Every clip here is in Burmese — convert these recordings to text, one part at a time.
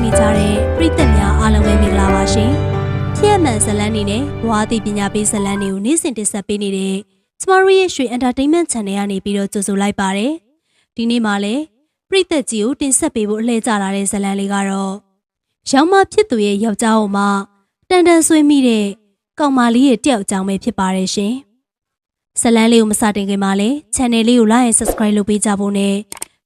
နေကြတဲ့ပရိသတ်များအားလုံးပဲမင်္ဂလာပါရှင်။ဖြစ်အမှန်ဇလန်းနေနဲ့ဘဝအသိပညာပေးဇလန်းတွေကိုနေ့စဉ်တင်ဆက်ပေးနေတဲ့ကျမတို့ရဲ့ရွှေ Entertainment Channel ကနေပြီးတော့ကြိုဆိုလိုက်ပါရစေ။ဒီနေ့မှလည်းပရိသတ်ကြီးကိုတင်ဆက်ပေးဖို့အလှည့်ကျလာတဲ့ဇလန်းလေးကတော့ရောင်မဖြစ်သူရဲ့ယောက်ျားကိုမှတန်တန်ဆွေးမိတဲ့ကောင်မလေးရဲ့တယောက်အကြောင်းပဲဖြစ်ပါတယ်ရှင်။ဇလန်းလေးကိုမစတင်ခင်မှာလည်း Channel လေးကို Like and Subscribe လုပ်ပေးကြဖို့နဲ့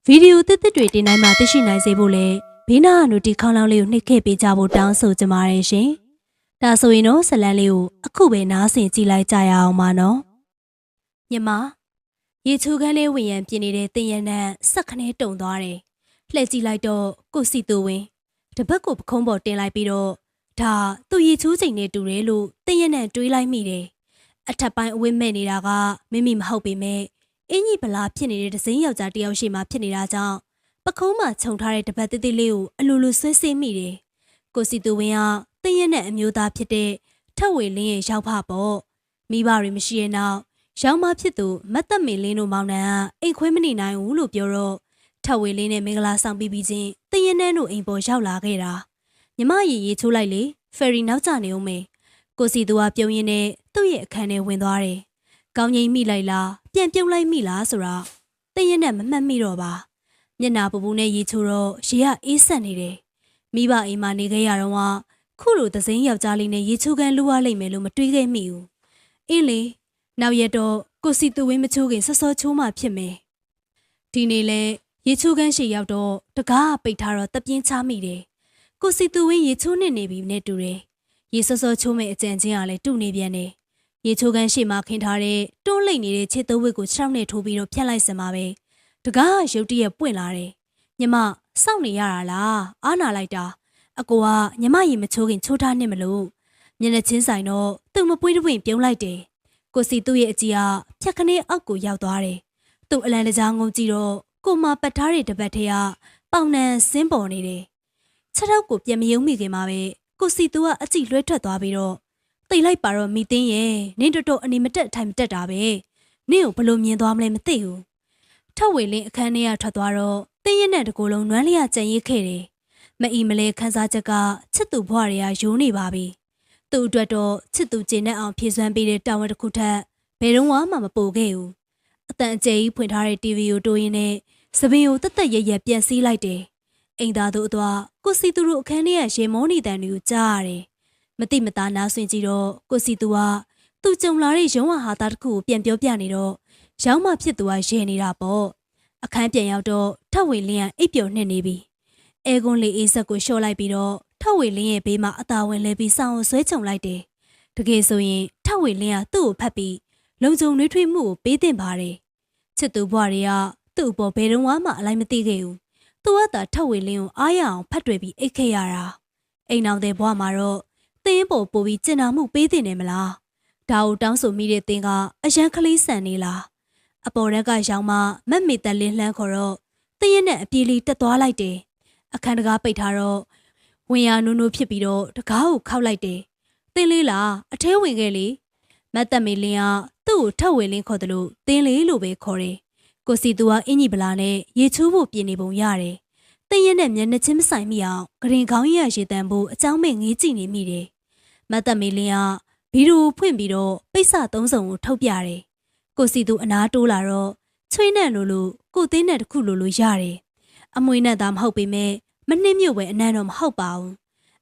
ဗီဒီယိုသစ်တွေတင်တိုင်းမှာသိရှိနိုင်စေဖို့လည်းဘေးနားနိုတီခေါင်းလောင်းလေးကိုနှိပ်ခဲ့ပေးကြဖို့တောင်းဆိုကြပါတယ်ရှင်။ဒါဆိုရင်တော့ဇလန်းလေးကိုအခုပဲနားဆင်ကြည့်လိုက်ကြရအောင်ပါနော်။ညီမရေချိုးခန်းလေးဝင်ရန်ပြင်နေတဲ့တင်ရနံစက်ခနဲတုံသွားတယ်။လှည့်ကြည့်လိုက်တော့ကိုစီသူဝင်းတပတ်ကိုပခုံးပေါ်တင်လိုက်ပြီးတော့ဒါသူရေချိုးချိန်နဲ့တူတယ်လို့တင်ရနံတွေးလိုက်မိတယ်။အထက်ပိုင်းအဝတ်မဲ့နေတာကမိမိမဟုတ်ပေမဲ့အင်းကြီးဗလာဖြစ်နေတဲ့ဒဇင်းယောက်ျားတယောက်ရှိမှဖြစ်နေတာကြောင့်ပခုံးမှာခြုံထားတဲ့တပတ်သေးသေးလေးကိုအလိုလိုဆွဲဆေးမိတယ်။ကိုစီသူဝင်းကတင်းရက်နဲ့အမျိုးသားဖြစ်တဲ့ထက်ဝေလင်းရဲ့ရောက်ဖပေါ့။မိဘတွေမရှိရဲ့နောက်ရောင်မဖြစ်သူမတ်သက်မင်းလင်းတို့မောင်နှံကအိမ်ခွဲမနေနိုင်ဘူးလို့ပြောတော့ထက်ဝေလင်းနဲ့မင်္ဂလာဆောင်ပြီးချင်းတင်းရက်နဲ့တို့အိမ်ပေါ်ရောက်လာခဲ့တာ။ညီမရေချိုးလိုက်လေဖယ်ရီနောက်ကျနေဦးမေ။ကိုစီသူကပြုံးရင်းနဲ့သူ့ရဲ့အခန်းထဲဝင်သွားတယ်။ကောင်းငိမ့်မိလိုက်လားပြန်ပြုံးလိုက်မိလားဆိုတော့တင်းရက်နဲ့မမှတ်မိတော့ပါ။မျက်နာပူပူနဲ့ရေချိုးတော့ရေကအေးဆက်နေတယ်။မိဘအိမ်မှာနေခဲ့ရတော့ခုလိုသစိမ်းယောက်ျားလေးနဲ့ရေချိုးခန်းလူရလိမ့်မယ်လို့မတွေးခဲ့မိဘူး။အင်းလေနောက်ရက်တော့ကိုစီသူဝင်းမချိုးခင်စောစောချိုးမှဖြစ်မယ်။ဒီနေ့လဲရေချိုးခန်းရှိရောက်တော့တကားပိတ်ထားတော့တပြင်းချမိတယ်။ကိုစီသူဝင်းရေချိုးနေပြီနဲ့တူတယ်။ရေစောစောချိုးမဲ့အကြံချင်းကလည်းတူနေပြန်တယ်။ရေချိုးခန်းရှိမှခင်းထားတဲ့တွန်းလိမ့်နေတဲ့ခြေသုံးဝက်ကိုခြေထောက်နဲ့ထိုးပြီးတော့ဖြတ်လိုက်စမှာပဲ။တကားရုတ်တရက်ပွင့်လာတယ်။ညီမစောင့်နေရတာလားအားနာလိုက်တာအကိုကညီမရေမချိုးခင်ချိုးထားနေမလို့မျက်နှာချင်းဆိုင်တော့သူ့မပွေးတပွင့်ပြုံးလိုက်တယ်ကိုစီသူ့ရဲ့အကြီးကဖြတ်ခနဲအောက်ကိုရောက်သွားတယ်သူ့အလံတကြားငုံကြည့်တော့ကိုမပတ်ထားတဲ့တပတ်ထဲကပေါင်နှံစင်းပေါ်နေတယ်ခြေထောက်ကိုပြန်မယုံမိခင်မှာပဲကိုစီသူကအကြည့်လွှဲထွက်သွားပြီးတော့တိတ်လိုက်ပါတော့မိသိန်းရဲ့နင်းတော်အနေမတက်ထိုင်မတက်တာပဲနင့်ကိုဘလို့မြင်သွားမလဲမသိဘူးထက်ဝေလင်းအခန်းထဲကထွက်သွားတော့တင်းရက်နဲ့တကူလုံးနွမ်းလျကြံရစ်ခဲ့တယ်မအီမလဲခန်းစားချက်ကချစ်သူဘွားတွေကယိုးနေပါပြီသူ့အတွက်တော့ချစ်သူကျင်နဲ့အောင်ဖြည့်စွမ်းပေးတဲ့တာဝန်တစ်ခုထက်ဘယ်တော့မှမပိုခဲ့ဘူးအတန်အကျယ်ကြီးဖွင့်ထားတဲ့ TV ကိုတိုးရင်းနဲ့စပင်ကိုတက်တက်ရရပြန်စီးလိုက်တယ်အိမ်သားတို့အသွားကိုစီသူတို့အခန်းထဲကရေမောနေတန်တွေကိုကြားရတယ်မတိမသားနားဆွင့်ကြည့်တော့ကိုစီသူကသူ့ကြုံလာတဲ့ရုံးဝဟာသားတစ်ခုကိုပြန်ပြောပြနေတော့ရောင်းမဖြစ်သူကရဲနေတာပေါ့အခန်းပြန်ရောက်တော့ထက်ဝေလင်းကအိပ်ပျော်နေပြီအဲကွန်းလေးအေးဆက်ကိုလျှော့လိုက်ပြီးတော့ထက်ဝေလင်းရဲ့ဘေးမှာအသာဝင်လဲပြီးစောင်းဆွဲချုံလိုက်တယ်တကယ်ဆိုရင်ထက်ဝေလင်းကသူ့ကိုဖတ်ပြီးလုံခြုံနှွေးထွေးမှုကိုပေးတင်ပါတယ်ချစ်သူဘွားတွေကသူ့အပေါ်ဘယ်တော့မှအလိုက်မသိခဲ့ဘူးသူကသာထက်ဝေလင်းကိုအားရအောင်ဖတ်တွေ့ပြီးအိတ်ခဲ့ရတာအိမ်အောင်တဲ့ဘွားမှာတော့သင်းပေါ်ပို့ပြီးကျင်နာမှုပေးတင်တယ်မလားဒါကိုတောင်းဆိုမိတဲ့သင်းကအရန်ကလေးဆန်နေလားအပေါ်ရက်ကရောင်မမက်မေတက်လင်းလှမ်းခေါ်တော့သင်းရဲ့နဲ့အပြေးလေးတက်သွားလိုက်တယ်အခန်းတကားပိတ်ထားတော့ဝင်ရနူးနူးဖြစ်ပြီးတော့တကားကိုခောက်လိုက်တယ်သင်းလေးလားအထဲဝင်ခဲ့လေမတ်သက်မေလင်းကသူ့ကိုထက်ဝေလင်းခေါ်တယ်လို့သင်းလေးလို့ပဲခေါ်တယ်ကိုစီသူကအင်ကြီးဗလာနဲ့ရေချိုးဖို့ပြင်နေပုံရတယ်သင်းရဲ့နဲ့မျက်နှာချင်းမဆိုင်မိအောင်ဂရင်ခေါင်းရရေတန်ဖို့အကြောင်းမဲ့ငေးကြည့်နေမိတယ်မတ်သက်မေလင်းကဗီဒီယိုဖွင့်ပြီးတော့ပိတ်စသုံးစုံကိုထုတ်ပြတယ်ကိုစီသူအနားတိုးလာတော့ချွေးနဲ့လိုကိုသင်းနဲ့တခုလိုရတယ်အမွေနဲ့သာမဟုတ်ပေမဲ့မနှင်းမြုပ်ပဲအနံ့တော့မဟုတ်ပါဘူး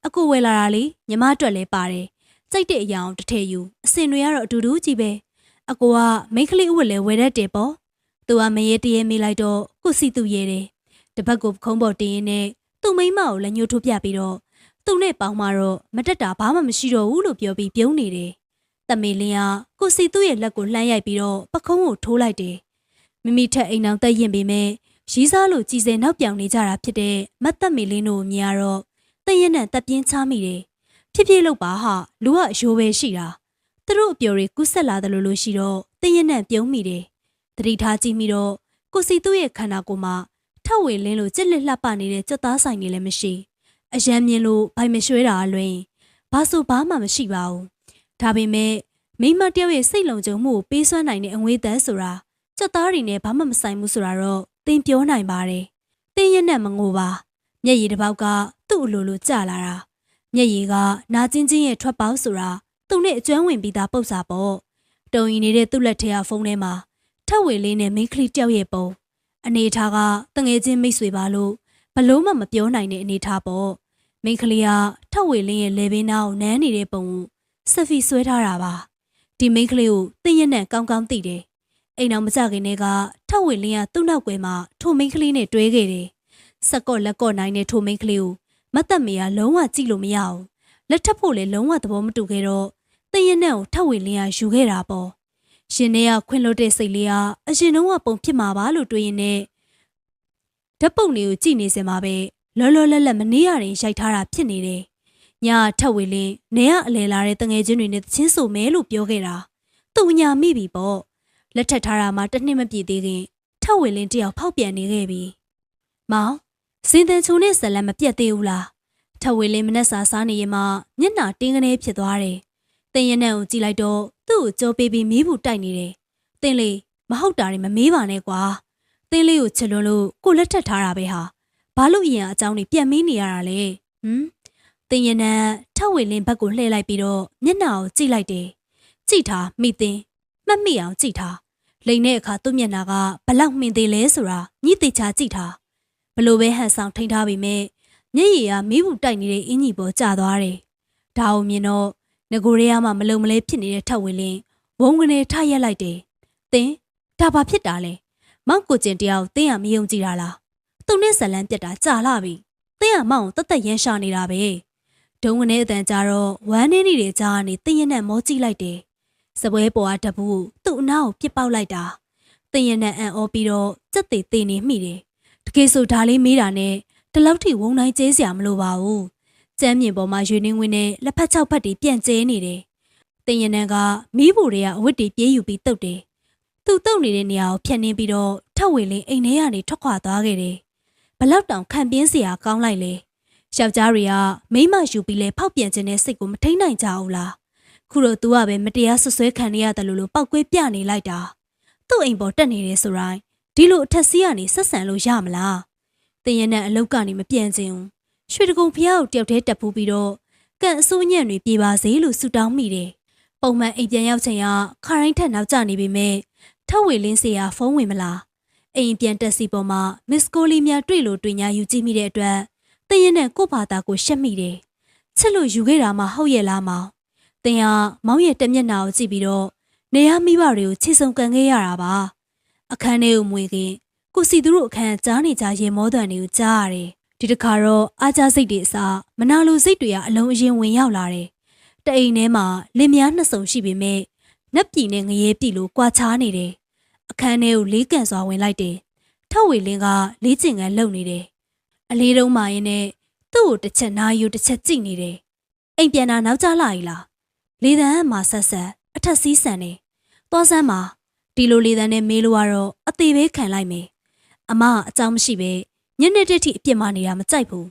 အကူဝယ်လာတာလေညီမအတွက်လဲပါတယ်ကြိုက်တဲ့အရာတစ်ထည့်ယူအစင်တွေကတော့အတူတူကြီးပဲအကူကမိန်းကလေးဥဝတ်လဲဝယ်တတ်တယ်ပေါ့သူကမရေတရေမေးလိုက်တော့ကိုစီသူရဲတယ်တပတ်ကိုခုံးပေါ်တင်းရင်းနဲ့သူ့မိန်းမကိုလည်းညှို့ထိုးပြပြီးတော့သူ့နဲ့ပေါင်းမှတော့မတက်တာဘာမှမရှိတော့ဘူးလို့ပြောပြီးပြုံးနေတယ်တမေလင်းကကိုစီသူ့ရဲ့လက်ကိုလှမ်းရိုက်ပြီးတော့ပခုံးကိုထိုးလိုက်တယ်မိမိထက်အိမ်အောင်တက်ရင်ပေမဲ့ရီးစားလို့ကြည်စဲနောက်ပြောင်နေကြတာဖြစ်တဲ့မတ်သက်မေလင်းတို့မြင်ရတော့တည့်ရက်နဲ့တက်ပြင်းချမိတယ်ဖြစ်ဖြစ်လို့ပါဟာလူကအယိုးပဲရှိတာသူတို့အပျော်တွေကူးဆက်လာတယ်လို့ရှိတော့တည့်ရက်နဲ့ပြုံးမိတယ်တတိထားကြည့်မိတော့ကိုစီသူ့ရဲ့ခန္ဓာကိုယ်မှာထက်ဝေလင်းလို့ကြက်လက်လှပနေတဲ့ကြက်သားဆိုင်တွေလည်းမရှိအရန်မြင်လို့ဘိုင်မရွှဲတာအလွင်ဘာဆိုဘာမှမရှိပါဘူးဒါပေမဲ့မိမတယောက်ရဲ့စိတ်လုံခြုံမှုကိုပေးစွမ်းနိုင်တဲ့အငွေးသက်ဆိုတာကြက်သားတွေနဲ့ဘာမှမဆိုင်ဘူးဆိုတာတော့သင်ပြောနိုင်ပါတယ်။သင်ရဲ့နဲ့မငိုပါ မျက်ရည်တစ်ပေါက်ကသူ့အလိုလိုကျလာတာမျက်ရည်ကနာကျင်ချင်းရဲ့ထွက်ပေါက်ဆိုတာသူ့နဲ့အကျွမ်းဝင်ပြီးသားပုတ်စာပေါ့တုံရင်နေတဲ့သူ့လက်ထဲကဖုန်းထဲမှာထက်ဝေလေးနဲ့မိန်းကလေးတယောက်ရဲ့ပုံအနေထားကတငယ်ချင်းမိတ်ဆွေပါလို့ဘလို့မှမပြောနိုင်တဲ့အနေထားပေါ့မိန်းကလေးကထက်ဝေလင်းရဲ့လေပင်နာကိုနမ်းနေတဲ့ပုံကိုဆက်ဖီဆွဲထားတာပါဒီမိန်းကလေးကိုတင်းရက်နဲ့ကောင်းကောင်းသိတယ်အိမ်အောင်မကြခင်တည်းကထက်ဝေလင်းကသူ့နောက်ကွယ်မှာထိုမိန်းကလေးနဲ့တွဲခဲ့တယ်စက်ကော့လက်ကော့နိုင်တဲ့ထိုမိန်းကလေးကိုမတ်သက်မေကလုံးဝကြည့်လို့မရအောင်လက်ထပ်ဖို့လည်းလုံးဝသဘောမတူခဲ့တော့တင်းရက်နဲ့ကိုထက်ဝေလင်းကယူခဲ့တာပေါ့ရှင်ထဲကခွင်လွတ်တဲ့စိတ်လေးကအရင်တုန်းကပုံဖြစ်မှာပါလို့တွေးရင်နဲ့ဓာတ်ပုံတွေကိုကြည့်နေစင်မှာပဲလောလောလတ်လတ်မနေရရင်ရိုက်ထားတာဖြစ်နေတယ်။ညာထက်ဝေလင်းနေရအလဲလာတဲ့တငယ်ချင်းတွေနဲ့ချင်းဆိုမဲလို့ပြောခဲ့တာ။သူ့ညာမိပြီပေါ့။လက်ထပ်ထားတာမှတစ်နှစ်မပြည့်သေးခင်ထက်ဝေလင်းတယောက်ဖောက်ပြန်နေခဲ့ပြီ။မောင်စင်တန်ချုံနဲ့ဇလန်မပြတ်သေးဘူးလား။ထက်ဝေလင်းမနှက်စာစားနေရင်မှမျက်နှာတင်းကနေဖြစ်သွားတယ်။တင်ရနဲ့ကိုကြည့်လိုက်တော့သူ့ကိုကြောပေးပြီးမီးဘူးတိုက်နေတယ်။တင်းလေးမဟုတ်တာတွေမမေးပါနဲ့ကွာ။တင်းလေးကိုချစ်လွန်းလို့ကိုလက်ထပ်ထားတာပဲဟာ။ဘာလို့အရင်အကြောင်းတွေပြန်မေးနေရတာလဲဟမ်တင်ရနံထက်ဝေလင်းဘက်ကိုလှည့်လိုက်ပြီးတော့မျက်နှာကိုကြည့်လိုက်တယ်ကြည့်ထားမိသိင်းမှတ်မိအောင်ကြည့်ထားလိန်တဲ့အခါသူ့မျက်နှာကဘလောက်မှင်သေးလဲဆိုတာညှိသေးချာကြည့်ထားဘလို့ပဲဟန်ဆောင်ထိန်ထားပေမဲ့မျက်ရည်ကမီးဘူးတိုက်နေတဲ့အင်းကြီးပေါ်ကျသွားတယ်ဒါအောင်မြင်တော့ငကိုရဲမှမလုံမလဲဖြစ်နေတဲ့ထက်ဝေလင်းဝုန်းကနေထရက်လိုက်တယ်တင်းဒါဘာဖြစ်တာလဲမောက်ကိုကျင်တယောက်တင်းရမယုံကြည်တာလားသူနဲ့ဇလန်းပြက်တာကြာလာပြီတင်းရမောင်တက်တက်ရမ်းရှာနေတာပဲဒုံကနေအတန်ကြတော့ဝမ်းနေနေတဲ့ကြားကနေတင်းရနဲ့မောကြည့်လိုက်တယ်စပွဲပေါ်ကတပူသူ့အနားကိုပြစ်ပေါက်လိုက်တာတင်းရနဲ့အံ့ဩပြီးတော့စက်သေးသေးနေမိတယ်တကယ်ဆိုဒါလေးမေးတာနဲ့တလောက်ထိဝုံတိုင်းကျဲစရာမလိုပါဘူးကျမ်းမြင်ပေါ်မှာရွှေနှင်းဝင်းနဲ့လက်ဖက်၆ဖက်တွေပြန့်ကျဲနေတယ်တင်းရနဲ့ကမီးဘူတွေကအဝတ်တွေပြေးယူပြီးတုတ်တယ်သူတုတ်နေတဲ့နေရာကိုဖြတ်နှင်းပြီးတော့ထက်ဝေလင်းအိမ်ထဲကနေထွက်ခွာသွားခဲ့တယ်ဘလောက်တောင်ခံပြင်းစရာကောင်းလိုက်လေယောက်ျားတွေကမိမယူပြီးလဲဖောက်ပြန်ခြင်းနဲ့စိတ်ကိုမထိန်နိုင်ကြဘူးလားခုတော့ तू ကပဲမတရားဆွဆွဲခံနေရတယ်လို့ပောက်ကွဲပြနေလိုက်တာသူ့အိမ်ပေါ်တက်နေတယ်ဆိုတိုင်းဒီလိုအထက်စီးကနေဆက်ဆံလို့ရမလားတင်ရနဲ့အလောက်ကနေမပြန်ခြင်းရွှေတကုံဖျားကိုတယောက်တည်းတက်ဖူးပြီးတော့ကန်အစိုးညံ့တွေပြေပါစေလို့ဆုတောင်းမိတယ်ပုံမှန်အိမ်ပြန်ရောက်ချိန်ကခါတိုင်းထက်နောက်ကျနေပေမဲ့ထက်ဝေလင်းစီကဖုန်းဝင်မလားအိမ်ပြန်တက်စီပေါ်မှာမစ်ကိုလီများတွေ့လို့တွေ့ညာယူကြည့်မိတဲ့အတွက်တင်းရင်နဲ့ကို့ဘာသာကိုရှက်မိတယ်ချစ်လို့ယူခဲ့တာမှဟုတ်ရဲ့လားမောင်တင်းကမောင်ရဲ့တက်မျက်နှာကိုကြည့်ပြီးတော့နေရမိဘတွေကိုချစ်ဆုံကန်ခဲ့ရတာပါအခန်းထဲကိုမွေခင်ကိုစီသူတို့အခန်းကြားနေကြရေမောတန်တွေကိုကြားရတယ်ဒီတစ်ခါတော့အားကြစိတ်တွေအစားမနာလိုစိတ်တွေကအလုံးအရင်ဝင်ရောက်လာတယ်တအိမ်ထဲမှာလင်မယားနှစ်စုံရှိပေမဲ့နက်ပြည်နဲ့ငရဲပြည်လိုကွာခြားနေတယ်အခန်းထဲကိုလေးကန်စွာဝင်လိုက်တယ်ထက်ဝေလင်းကလေးကျင်ကန်လှုပ်နေတယ်အလေးတုံးမာရင်နဲ့သူ့ကိုတစ်ချက်နာယူတစ်ချက်ကြည့်နေတယ်အိမ်ပြန်တာနောက်ကျလာ ਈ လားလေတန်းမှာဆက်ဆက်အထက်စီးဆန်နေသွားစမ်းမှာဒီလိုလေတန်းနဲ့မေးလို့ကတော့အသေးပဲခံလိုက်မယ်အမအကြောင်းမရှိပဲညနေတက်ထိအပြစ်မနေတာမကြိုက်ဘူ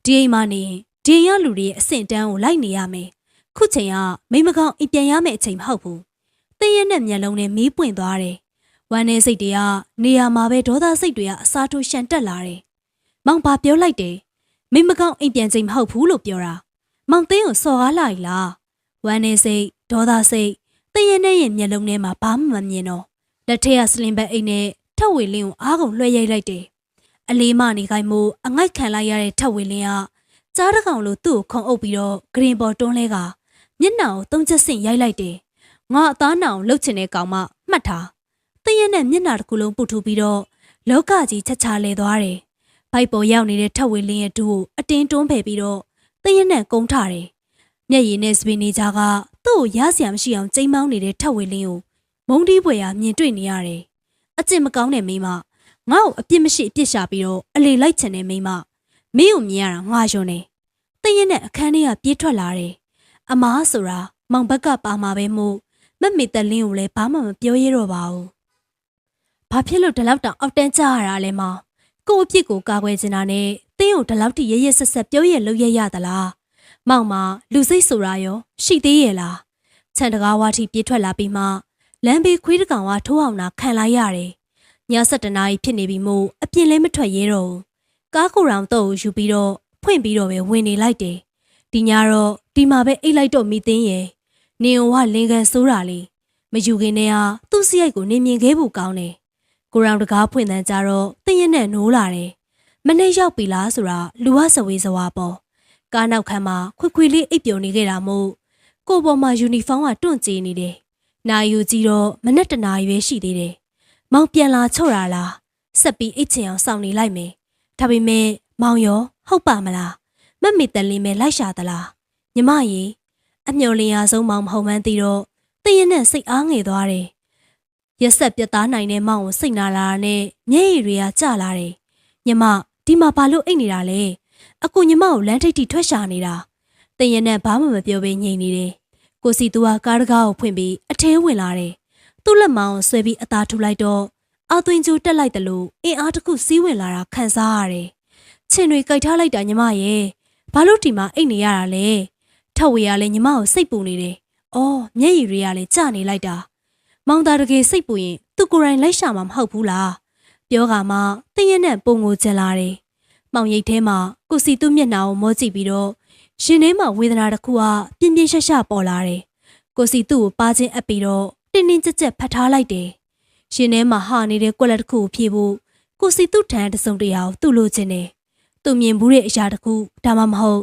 းဒီအိမ်မှာနေရင်ဒီရလူတွေရဲ့အဆင့်တန်းကိုလိုက်နေရမယ်ခုချိန်ကမိမကောင်းအိမ်ပြန်ရမယ့်အချိန်မဟုတ်ဘူးတင်းရဲနဲ့မျက်လုံးနဲ့မီးပွင့်သွားတယ်ဝမ်းနေစိတ်တွေကနေရာမှာပဲဒေါသစိတ်တွေကအစားထိုးရှန်တက်လာတယ်မောင်ဘာပြောလိုက်တယ်မိမကောင်းအိမ်ပြန်ချိန်မဟုတ်ဘူးလို့ပြောတာမောင်တင်းကိုစော်ကားလာ ਈ လားဝမ်းနေစိတ်ဒေါသစိတ်တင်းရဲနဲ့ရဲ့မျက်လုံးထဲမှာဘာမှမမြင်တော့လက်ထက်ကစလင်ဘက်အိမ်နဲ့ထက်ဝေလင်းကိုအားကုန်လွှဲရိုက်လိုက်တယ်အလေးမနေခိုင်းမှုအငိုက်ခံလိုက်ရတဲ့ထက်ဝေလင်းကကြားတကောင်လိုသူ့ကိုခုံအုပ်ပြီးတော့ဂရင်ပေါ်တွန်းလဲကမျက်နှာကိုသုံးချက်ဆင့်ရိုက်လိုက်တယ်ငါအသားနောင်လှုပ်ချင်တဲ့ကောင်မှမှတ်ထားတင်းရဲနဲ့မျက်နှာတစ်ခုလုံးပုတ်ထူပြီးတော့လောကကြီးချက်ချလဲသွားတယ်ဘိုက်ပေါ်ရောက်နေတဲ့ထက်ဝေလင်းရဲ့ဒူးကိုအတင်းတွန်းဖယ်ပြီးတော့တင်းရဲနဲ့ကုန်းထားတယ်မျက်ရည်နဲ့စပင်းနေကြကသူ့ကိုရစရာမရှိအောင်ကျိမ်းမောင်းနေတဲ့ထက်ဝေလင်းကိုမုံတီးပွေရမြင်တွေ့နေရတယ်အကျင့်မကောင်းတဲ့မိန်းမငါ့ကိုအပြစ်မရှိအပြစ်ရှာပြီးတော့အလေလိုက်ချင်တဲ့မိန်းမမင်းကိုမြင်ရတာငါယွန်းနေတင်းရဲနဲ့အခန်းထဲကပြေးထွက်လာတယ်အမားဆိုတာမောင်ဘက်ကပါမှာပဲမို့မမေတလင်းကိုလည်းဘာမှမပြောရတော့ပါဘူးဘာဖြစ်လို့ဒီလောက်တောင်အောက်တန်းကျရတာလဲမောင်ကို့အပြစ်ကိုကာကွယ်ချင်တာနဲ့တင်းကိုဒီလောက်ထိရရဆက်ဆက်ပြောရလို့ရသလားမောင်မလူစိတ်ဆိုတာရောရှိသေးရဲ့လားခြံတကားဝါထိပြေးထွက်လာပြီးမှလမ်းဘေးခွေးတကောင်ဝါထိုးအောင်နာခံလိုက်ရတယ်ည7 နာရီဖြစ်နေပြီမို့အပြင်လည်းမထွက်ရဲတော့ဘူး ကားကိုယ်တော်တော့ယူပြီးတော့ဖွင့်ပြီးတော့ပဲဝင်နေလိုက်တယ်ဒီညတော့ဒီမှာပဲအိတ်လိုက်တော့မိသိင်းရဲ့နေဝလင်ကန်ဆိုးတာလေမယူခင်တည်းဟာသူ့စရိုက်ကိုနေမြင်ခဲ့ဖို့ကောင်းတယ်ကိုရောင်တကားဖွင့်တန်းကြတော့တင်းရက်နဲ့နိုးလာတယ်မနေ့ရောက်ပြီလားဆိုတာလူဝစဝေးစဝါပေါ့ကားနောက်ခန်းမှာခွေလေးအိပ်ပျော်နေခဲ့တာမို့ကိုပေါ်မှာယူနီဖောင်းကတွန့်ကြေးနေတယ်နာယူကြည့်တော့မနဲ့တနာရွယ်ရှိသေးတယ်မောင်ပြန်လာချော့ရလားဆက်ပြီးအိတ်ချင်အောင်စောင့်နေလိုက်မယ်ဒါပေမဲ့မောင်ရောဟုတ်ပါမလားမမေတလင်းပဲလိုက်ရှာသလားညီမရေအမျော်လင်းရဆုံးမောင်မဟုတ်မှန်းသိတော့တည့်ရနဲ့စိတ်အားငယ်သွားတယ်ရက်ဆက်ပြတ်သားနိုင်တဲ့မောင်ကိုစိတ်နာလာတာနဲ့မျက်ရည်တွေကကျလာတယ်ညီမဒီမှာဘာလို့အိတ်နေတာလဲအကူညီမကိုလမ်းထိပ်ထိထွက်ရှာနေတာတည့်ရနဲ့ဘာမှမပြောဘဲငြိမ်နေတယ်ကိုစီသူကကားတကားကိုဖွင့်ပြီးအထဲဝင်လာတယ်သူ့လက်မောင်းကိုဆွဲပြီးအသာထူလိုက်တော့အောက်သွင်းကျိုးတက်လိုက်တယ်လို့အင်အားတစ်ခုစီးဝင်လာတာခံစားရတယ်။ချင်းတွေကြိုက်ထားလိုက်တာညီမရဲ့ဘာလို့ဒီမှာအိတ်နေရတာလဲ။ထက်ဝေကလည်းညီမကိုစိတ်ပူနေတယ်။အော်မျက်ရည်တွေကလည်းကျနေလိုက်တာ။မောင်သားတကယ်စိတ်ပူရင်သူကိုယ်တိုင်လိုက်ရှာမှာမဟုတ်ဘူးလား။ပြောကမှတင်းရက်နဲ့ပုံကိုကျင်လာတယ်။မောင်ရိတ်ထဲမှာကိုစီသူ့မျက်နှာကိုမောကြည့်ပြီးတော့ရှင်ထဲမှာဝေဒနာတစ်ခုကပြင်းပြင်းရှက်ရှက်ပေါ်လာတယ်။ကိုစီသူ့ကိုပါချင်းအပ်ပြီးတော့တင်းတင်းကြပ်ကြပ်ဖတ်ထားလိုက်တယ်။ရှင်ထဲမှာဟာနေတဲ့ကွက်လက်တစ်ခုကိုဖြည့်ဖို့ကိုစီသူ့ထံတစုံတရာကိုသူ့လိုချင်တယ်။သူမြင်ဘူးတဲ့အရာတစ်ခုဒါမှမဟုတ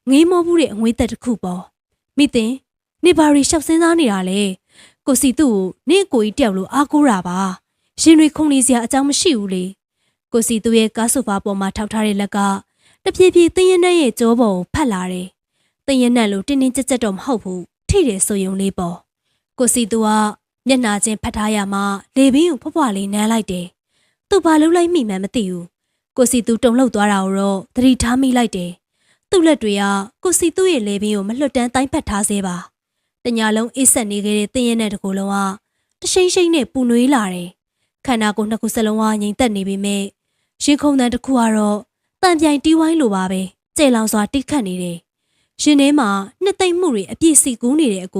်ငေးမောဘူးတဲ့အငွေးသက်တစ်ခုပေါ့။မိတင်နေဘာရီရှောက်စင်းစားနေတာလေ။ကိုစီသူ့ကိုနေကိုကြီးတယောက်လိုအားကိုးတာပါ။ရှင်တွေခုန်နေစရာအကြောင်းမရှိဘူးလေ။ကိုစီသူ့ရဲ့ကားဆိုဖာပေါ်မှာထောက်ထားတဲ့လက်ကတဖြည်းဖြည်းတင်းရနက်ရဲ့ကြောပေါ်ကိုဖတ်လာတယ်။တင်းရနက်လိုတင်းတင်းကြပ်ကြပ်တော့မဟုတ်ဘူး။ထိတယ်ဆိုယုံလေးပေါ့။ကိုစီသူကမျက်နှာချင်းဖတ်ထားရမှလေပင်ကိုဖွားဖွားလေးနမ်းလိုက်တယ်။သူ့ဘာလုပ်လိုက်မိမှန်းမသိဘူး။ကိုစီသူတုံလှုပ်သွားတာကိုတော့သတိထားမိလိုက်တယ်။သူ့လက်တွေကကိုစီသူရဲ့လေပင်ကိုမလွတ်တမ်းတိုင်းဖတ်ထားသေးပါ။တညာလုံးအေးဆက်နေခဲ့တဲ့တင်းရဲနဲ့တကူလုံးကတရှိန်ရှိန်နဲ့ပူနွေးလာတယ်။ခန္ဓာကိုယ်နှစ်ခုစလုံးကငြိမ်သက်နေပေမဲ့ရင်ခုန်တန်းတစ်ခုကတော့တန်ပြိုင်တီးဝိုင်းလိုပါပဲ။ကျဲလောင်စွာတိတ်ခတ်နေတယ်။ရှင်ထဲမှာနှစ်သိမ့်မှုတွေအပြည့်စီကူးနေတဲ့အက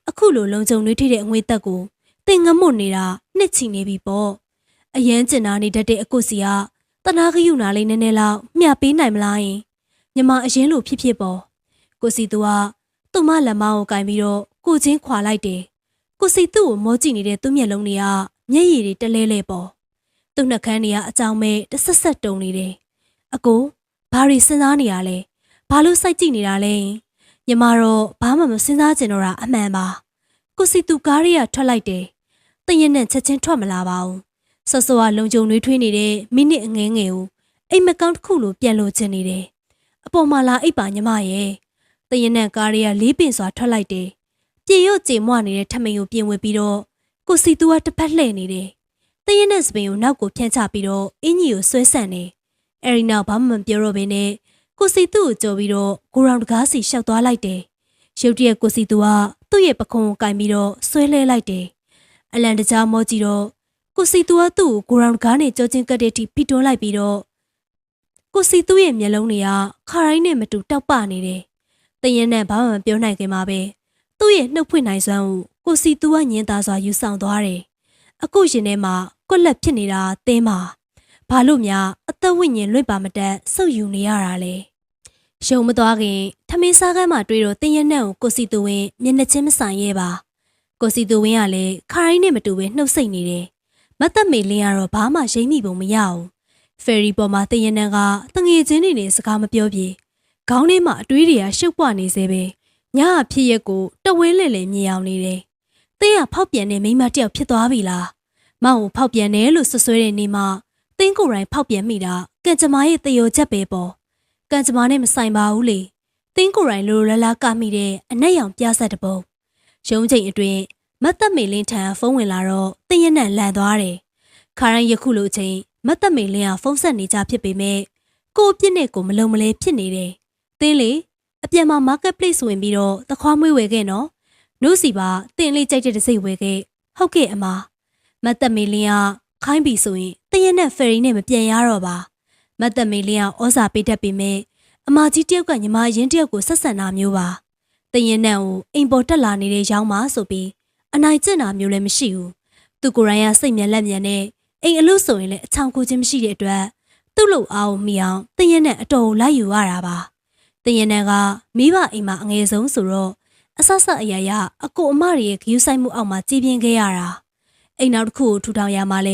ူအခုလိုလုံခြုံတွေးထိတဲ့အငွေသက်ကိုတင်ငမွတ်နေတာနှစ်ချီနေပြီပေါ့အရန်ကျင်နာနေတတ်တဲ့အကုစီကတနာခယူနာလေးနည်းနည်းလောက်မျှပေးနိုင်မလားယင်ညီမအရင်လိုဖြစ်ဖြစ်ပေါ့ကိုစီသူကသူ့မလက်မကိုကင်ပြီးတော့ကိုချင်းခွာလိုက်တယ်ကိုစီသူ့ကိုမောကြည့်နေတဲ့သူ့မျက်လုံးတွေကမျက်ရည်တွေတလဲလဲပေါ့သူ့နှက်ခမ်းတွေကအကြောင်းမဲ့တဆက်ဆက်တုံနေတယ်အကိုဘာတွေစဉ်းစားနေရလဲဘာလို့စိုက်ကြည့်နေတာလဲညီမတော့ဘာမှမစဉ်းစားချင်တော့တာအမှန်ပါကိုစီသူကားရီကထွက်လိုက်တယ်တည့်ရနဲ့ချက်ချင်းထွက်မလာပါဘူးဆော့ဆော့ကလုံကြုံနှွေးထွေးနေတဲ့မိနစ်အငဲငယ်ကိုအိမ်မကောင်းတစ်ခုလိုပြန်လို့ချင်နေတယ်အပေါ်မှာလာအိပ်ပါညီမရဲ့တည့်ရနဲ့ကားရီကလေးပင်စွာထွက်လိုက်တယ်ပြေရွတ်ကြေမွနေတဲ့ထမိန်ကိုပြင်ဝေပြီးတော့ကိုစီသူကတစ်ဖက်လှည့်နေတယ်တည့်ရနဲ့စပင်ကိုနောက်ကိုဖြန့်ချပြီးတော့အင်းကြီးကိုဆွဲဆန့်နေအဲဒီနောက်ဘာမှမပြောတော့ဘဲနဲ့ကိုစီသူ့ကိုကြော်ပြီးတော့ကိုရောင်တကားစီရှောက်သွားလိုက်တယ်ရုတ်တရက်ကိုစီသူကသူ့ရဲ့ပခုံးကိုကင်ပြီးတော့ဆွဲလဲလိုက်တယ်အလန်တကြားမောကြည့်တော့ကိုစီသူကသူ့ကိုကိုရောင်တကားနဲ့ကြောချင်းကတ်တဲ့အထိဖိတွန်းလိုက်ပြီးတော့ကိုစီသူ့ရဲ့မျက်လုံးတွေကခါရိုင်းနဲ့မတူတောက်ပနေတယ်တရင်နဲ့ဘာမှမပြောနိုင်ခင်မှာပဲသူ့ရဲ့နှုတ်ဖွင့်နိုင်စွမ်းကိုစီသူကညင်သားစွာယူဆောင်သွားတယ်အခုရင်ထဲမှာကွက်လက်ဖြစ်နေတာသင်းမှာဘာလို့များအသက်ဝိညာဉ်လွင့်ပါမတက်ဆုပ်ယူနေရတာလဲရုံမသွားခင်ထမင်းစားကမ်းမှာတွေ့တော့တင်းရနက်ကိုကိုစီသူဝင်းမျက်နှာချင်းမဆိုင်ရဲပါကိုစီသူဝင်းကလည်းခါရိုင်းနဲ့မတူပဲနှုတ်ဆက်နေတယ်မတ်သက်မေလင်းကတော့ဘာမှရိမ့်မိပုံမရဘူးဖယ်ရီပေါ်မှာတင်းရနက်ကတငယ်ချင်းတွေနဲ့စကားမပြောပြေခေါင်းထဲမှာအတွေးတွေကရှုပ်ပွားနေစေပဲညအဖြစ်ရက်ကိုတဝင်းလဲလဲမြင်အောင်နေတယ်တင်းကဖောက်ပြန်တဲ့မိန်းမတယောက်ဖြစ်သွားပြီလားမောင်ကိုဖောက်ပြန်တယ်လို့ဆွဆွဲတဲ့နေ့မှာတင်းကိုယ်တိုင်ဖောက်ပြန်မိတာကံကြမ္မာရဲ့တယောချက်ပဲပေါ့ကံကြမ္မာနဲ့မဆိုင်ပါဘူးလေတင်းကိုယ်တိုင်လိုလိုလားလားကမိတဲ့အနက်ရောင်ပြဆက်တပုံရုံးချိန်အတွင်းမတ်သက်မေလင်းထံဖုန်းဝင်လာတော့တင်းရနက်လန်သွားတယ်ခါရိုင်းယခုလိုချိန်မတ်သက်မေလင်းကဖုန်းဆက်နေကြဖြစ်ပေမဲ့ကိုအပြစ်နဲ့ကိုမလုံမလဲဖြစ်နေတယ်တင်းလေအပြန်မှာ marketplace ဝင်ပြီးတော့သခွားမွေးဝယ်ခဲ့နော်နှုတ်စီပါတင်းလေးကြိုက်တဲ့တစိမ့်ဝယ်ခဲ့ဟုတ်ကဲ့အမမတ်သက်မေလင်းကခိုင်းပြီဆိုရင်တင်းရနက်ဖယ်ရီနဲ့မပြန်ရတော့ပါမတ်သက်မေလင်းကဩဇာပေးတတ်ပေမဲ့အမကြီးတယောက်ကညီမရင်းတယောက်ကိုဆက်ဆံတာမျိုးပါတရင်နဲ့ကိုအိမ်ပေါ်တက်လာနေတဲ့ရောင်းပါဆိုပြီးအနိုင်ကျင့်တာမျိုးလည်းမရှိဘူးသူကိုယ်တိုင်ကစိတ်မြန်လက်မြန်နဲ့အိမ်အလို့ဆိုရင်လည်းအချောင်ကိုချင်းမရှိတဲ့အတွက် သူ့လူအောင်မိအောင်တင်ရင်နဲ့အတော်လိုက်ယူရတာပါတင်ရင်နဲ့ကမိဘအိမ်မှာအငယ်ဆုံးဆိုတော့အဆဆအရာရာအကိုအမရဲ့ဂရုစိုက်မှုအောက်မှာကြည်ပြင်းခဲ့ရတာအိမ်နောက်တစ်ခုကိုထူထောင်ရမှာလ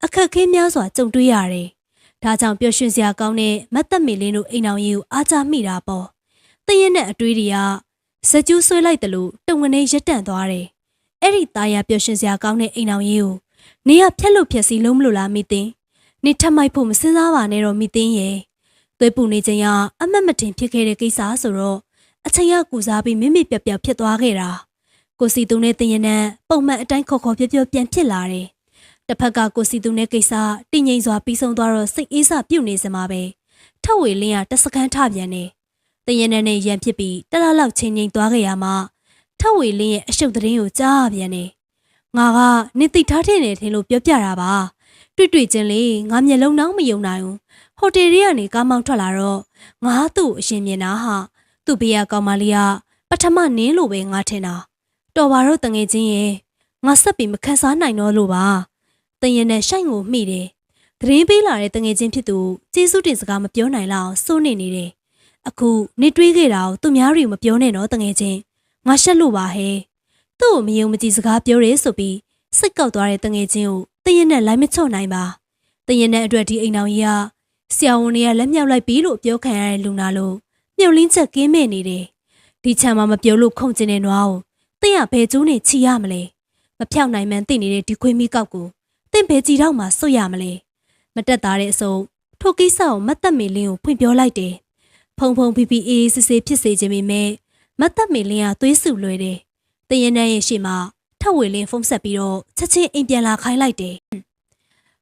ဲအခက်ခဲများစွာကြုံတွေ့ရတယ်ဒါကြောင့်ပျော်ရွှင်စရာကောင်းတဲ့မတ်သက်မေလင်းတို့အိမ်အောင်ကြီးကိုအားချမိတာပေါ့တင်ရင်နဲ့အတွေးတွေကစကြူးဆွဲလိုက်တယ်လို့တုံငနေရက်တန့်သွားတယ်အဲ့ဒီသားရပျော်ရွှင်စရာကောင်းတဲ့အိမ်အောင်ကြီးကိုနေရဖြက်လို့ဖြက်စီလုံးမလို့လားမိသိန်းနေထမိုက်ဖို့မစင်စားပါနဲ့တော့မိသိန်းရဲ့သွေးပူနေခြင်းကအမတ်မတင်ဖြစ်ခဲ့တဲ့ကိစ္စဆိုတော့အချိန်ရကူစားပြီးမိမိပြပြဖြစ်သွားခဲ့တာကိုစီသူနဲ့တင်ရင်နဲ့ပုံမှန်အတိုင်းခေါ်ခေါ်ပြပြပြန်ဖြစ်လာတယ်တစ်ဖက်ကကိုစီသူနဲ့ကိစ္စတည်ငြိမ်စွာပြီးဆုံးသွားတော့စိတ်အေးစပြုတ်နေစမှာပဲထက်ဝေလင်းကတစကန်းထပြန်နေတင်ရင်နဲ့ရန်ဖြစ်ပြီးတလားလောက်ချင်းငိမ်သွားခဲ့ရမှာထက်ဝေလင်းရဲ့အရှုပ်သတင်းကိုကြားပြန်နေငါကနေတိထားတဲ့နေထင်လို့ပြောပြတာပါတွေ့ချင်းလေငါမျက်လုံးနှောင်းမယုံနိုင်ဘူးဟိုတယ်တွေကနေကားမောင်းထွက်လာတော့ငါသူ့အရှင်မြင်တာဟာသူ့ဘေးကကောင်မလေးကပထမနင်းလို့ပဲငါထင်တာတော်ပါတော့တငယ်ချင်းရဲ့ငါဆက်ပြီးမခန်းစားနိုင်တော့လို့ပါတရင်နဲ့ရှိုက်ကိုမိတယ်သတင်းပေးလာတဲ့တငယ်ချင်းဖြစ်သူကျေးဇူးတင်စကားမပြောနိုင်လောက်စိုးနေနေတယ်အခုနေတွေးခဲ့တာကိုသူများတွေမပြောနဲ့တော့တငယ်ချင်းငါရှက်လို့ပါဟဲ့သူ့ကိုမယုံမကြည်စကားပြောရဲဆိုပြီးစိတ်ကောက်သွားတဲ့တငယ်ချင်းကိုတရင်နဲ့လိုက်မချော့နိုင်ပါတရင်နဲ့အတွက်ဒီအိမ်တော်ကြီးကဆရာဝန်တွေကလက်မြောက်လိုက်ပြီလို့ပြောခံရတဲ့လူနာလို့မြုပ်လင်းချက်ကင်းမဲ့နေတယ်ဒီချမ်းမှာမပြောလို့ခုန်ကျင်တဲ့နွားကိုတင်းရဘဲကျိုးနဲ့ချီရမလဲမဖြောက်နိုင်မှန်းသိနေတဲ့ဒီခွေးမိကောက်ကိုတင်းဘဲကြည်တော့မှဆွတ်ရမလဲမတက်သားတဲ့အစုံထိုကိစ္စကိုမတ်သက်မေလင်းကိုဖွင့်ပြောလိုက်တယ်ဖုံဖုံဖီဖီအေးစစ်စစ်ဖြစ်စေခြင်းပေမဲ့မတ်သက်မေလင်းကသွေးဆူလွယ်တယ်တရင်နဲ့ရဲ့ရှေ့မှာထက်ဝေလင်းဖုံးဆက်ပြီးတော့ချက်ချင်းအိမ်ပြန်လာခိုင်းလိုက်တယ်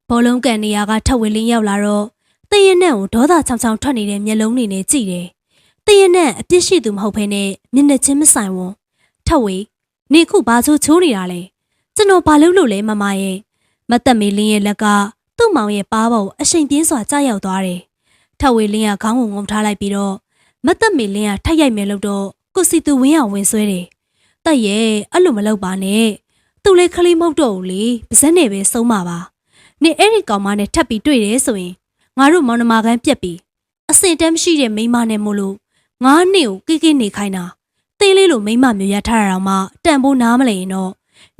ဘောလုံးကန်နေရာကထက်ဝေလင်းရောက်လာတော့တရင်နဲ့ကိုဒေါသချောင်ချောင်ထွက်နေတဲ့မျက်လုံးတွေနဲ့ကြည့်တယ်တရင်နဲ့အပြစ်ရှိသူမဟုတ်ဘဲနဲ့မျက်နှာချင်းမဆိုင်ဝန်းထက်ဝေနေခုဘာချိုးချိုးနေတာလဲကျွန်တော်ဘာလုပ်လို့လဲမမရဲ့မတ်သက်မေလင်းရဲ့လက်ကသူ့မောင်ရဲ့ပါးပေါ်အရှိန်ပြင်းစွာကြားရောက်သွားတယ်ထက်ဝေလင်းကခေါင်းကိုငုံထားလိုက်ပြီးတော့မတ်သက်မေလင်းကထိုက်ရိုက်မယ်လို့တော့ကိုစီသူဝင်းအောင်ဝင်ဆွဲတယ်တက်ရဲ့အဲ့လိုမလုပ်ပါနဲ့သူ့လေခလေးမဟုတ်တော့ဘူးလေပါဇက်နဲ့ပဲဆုံးပါပါနေအဲ့ဒီကောင်မနဲ့ထပ်ပြီးတွေ့တယ်ဆိုရင်ငါတို့မောင်နှမကန်းပြက်ပြီးအစင်တမ်းမရှိတဲ့မိန်းမနဲ့မို့လို့ငါးနှစ်ကိုကိကိနေခိုင်းတာသေးလေးလိုမိန်းမမျိုးရထားတာတော့မှတန်ဖိုးနားမလဲရင်တော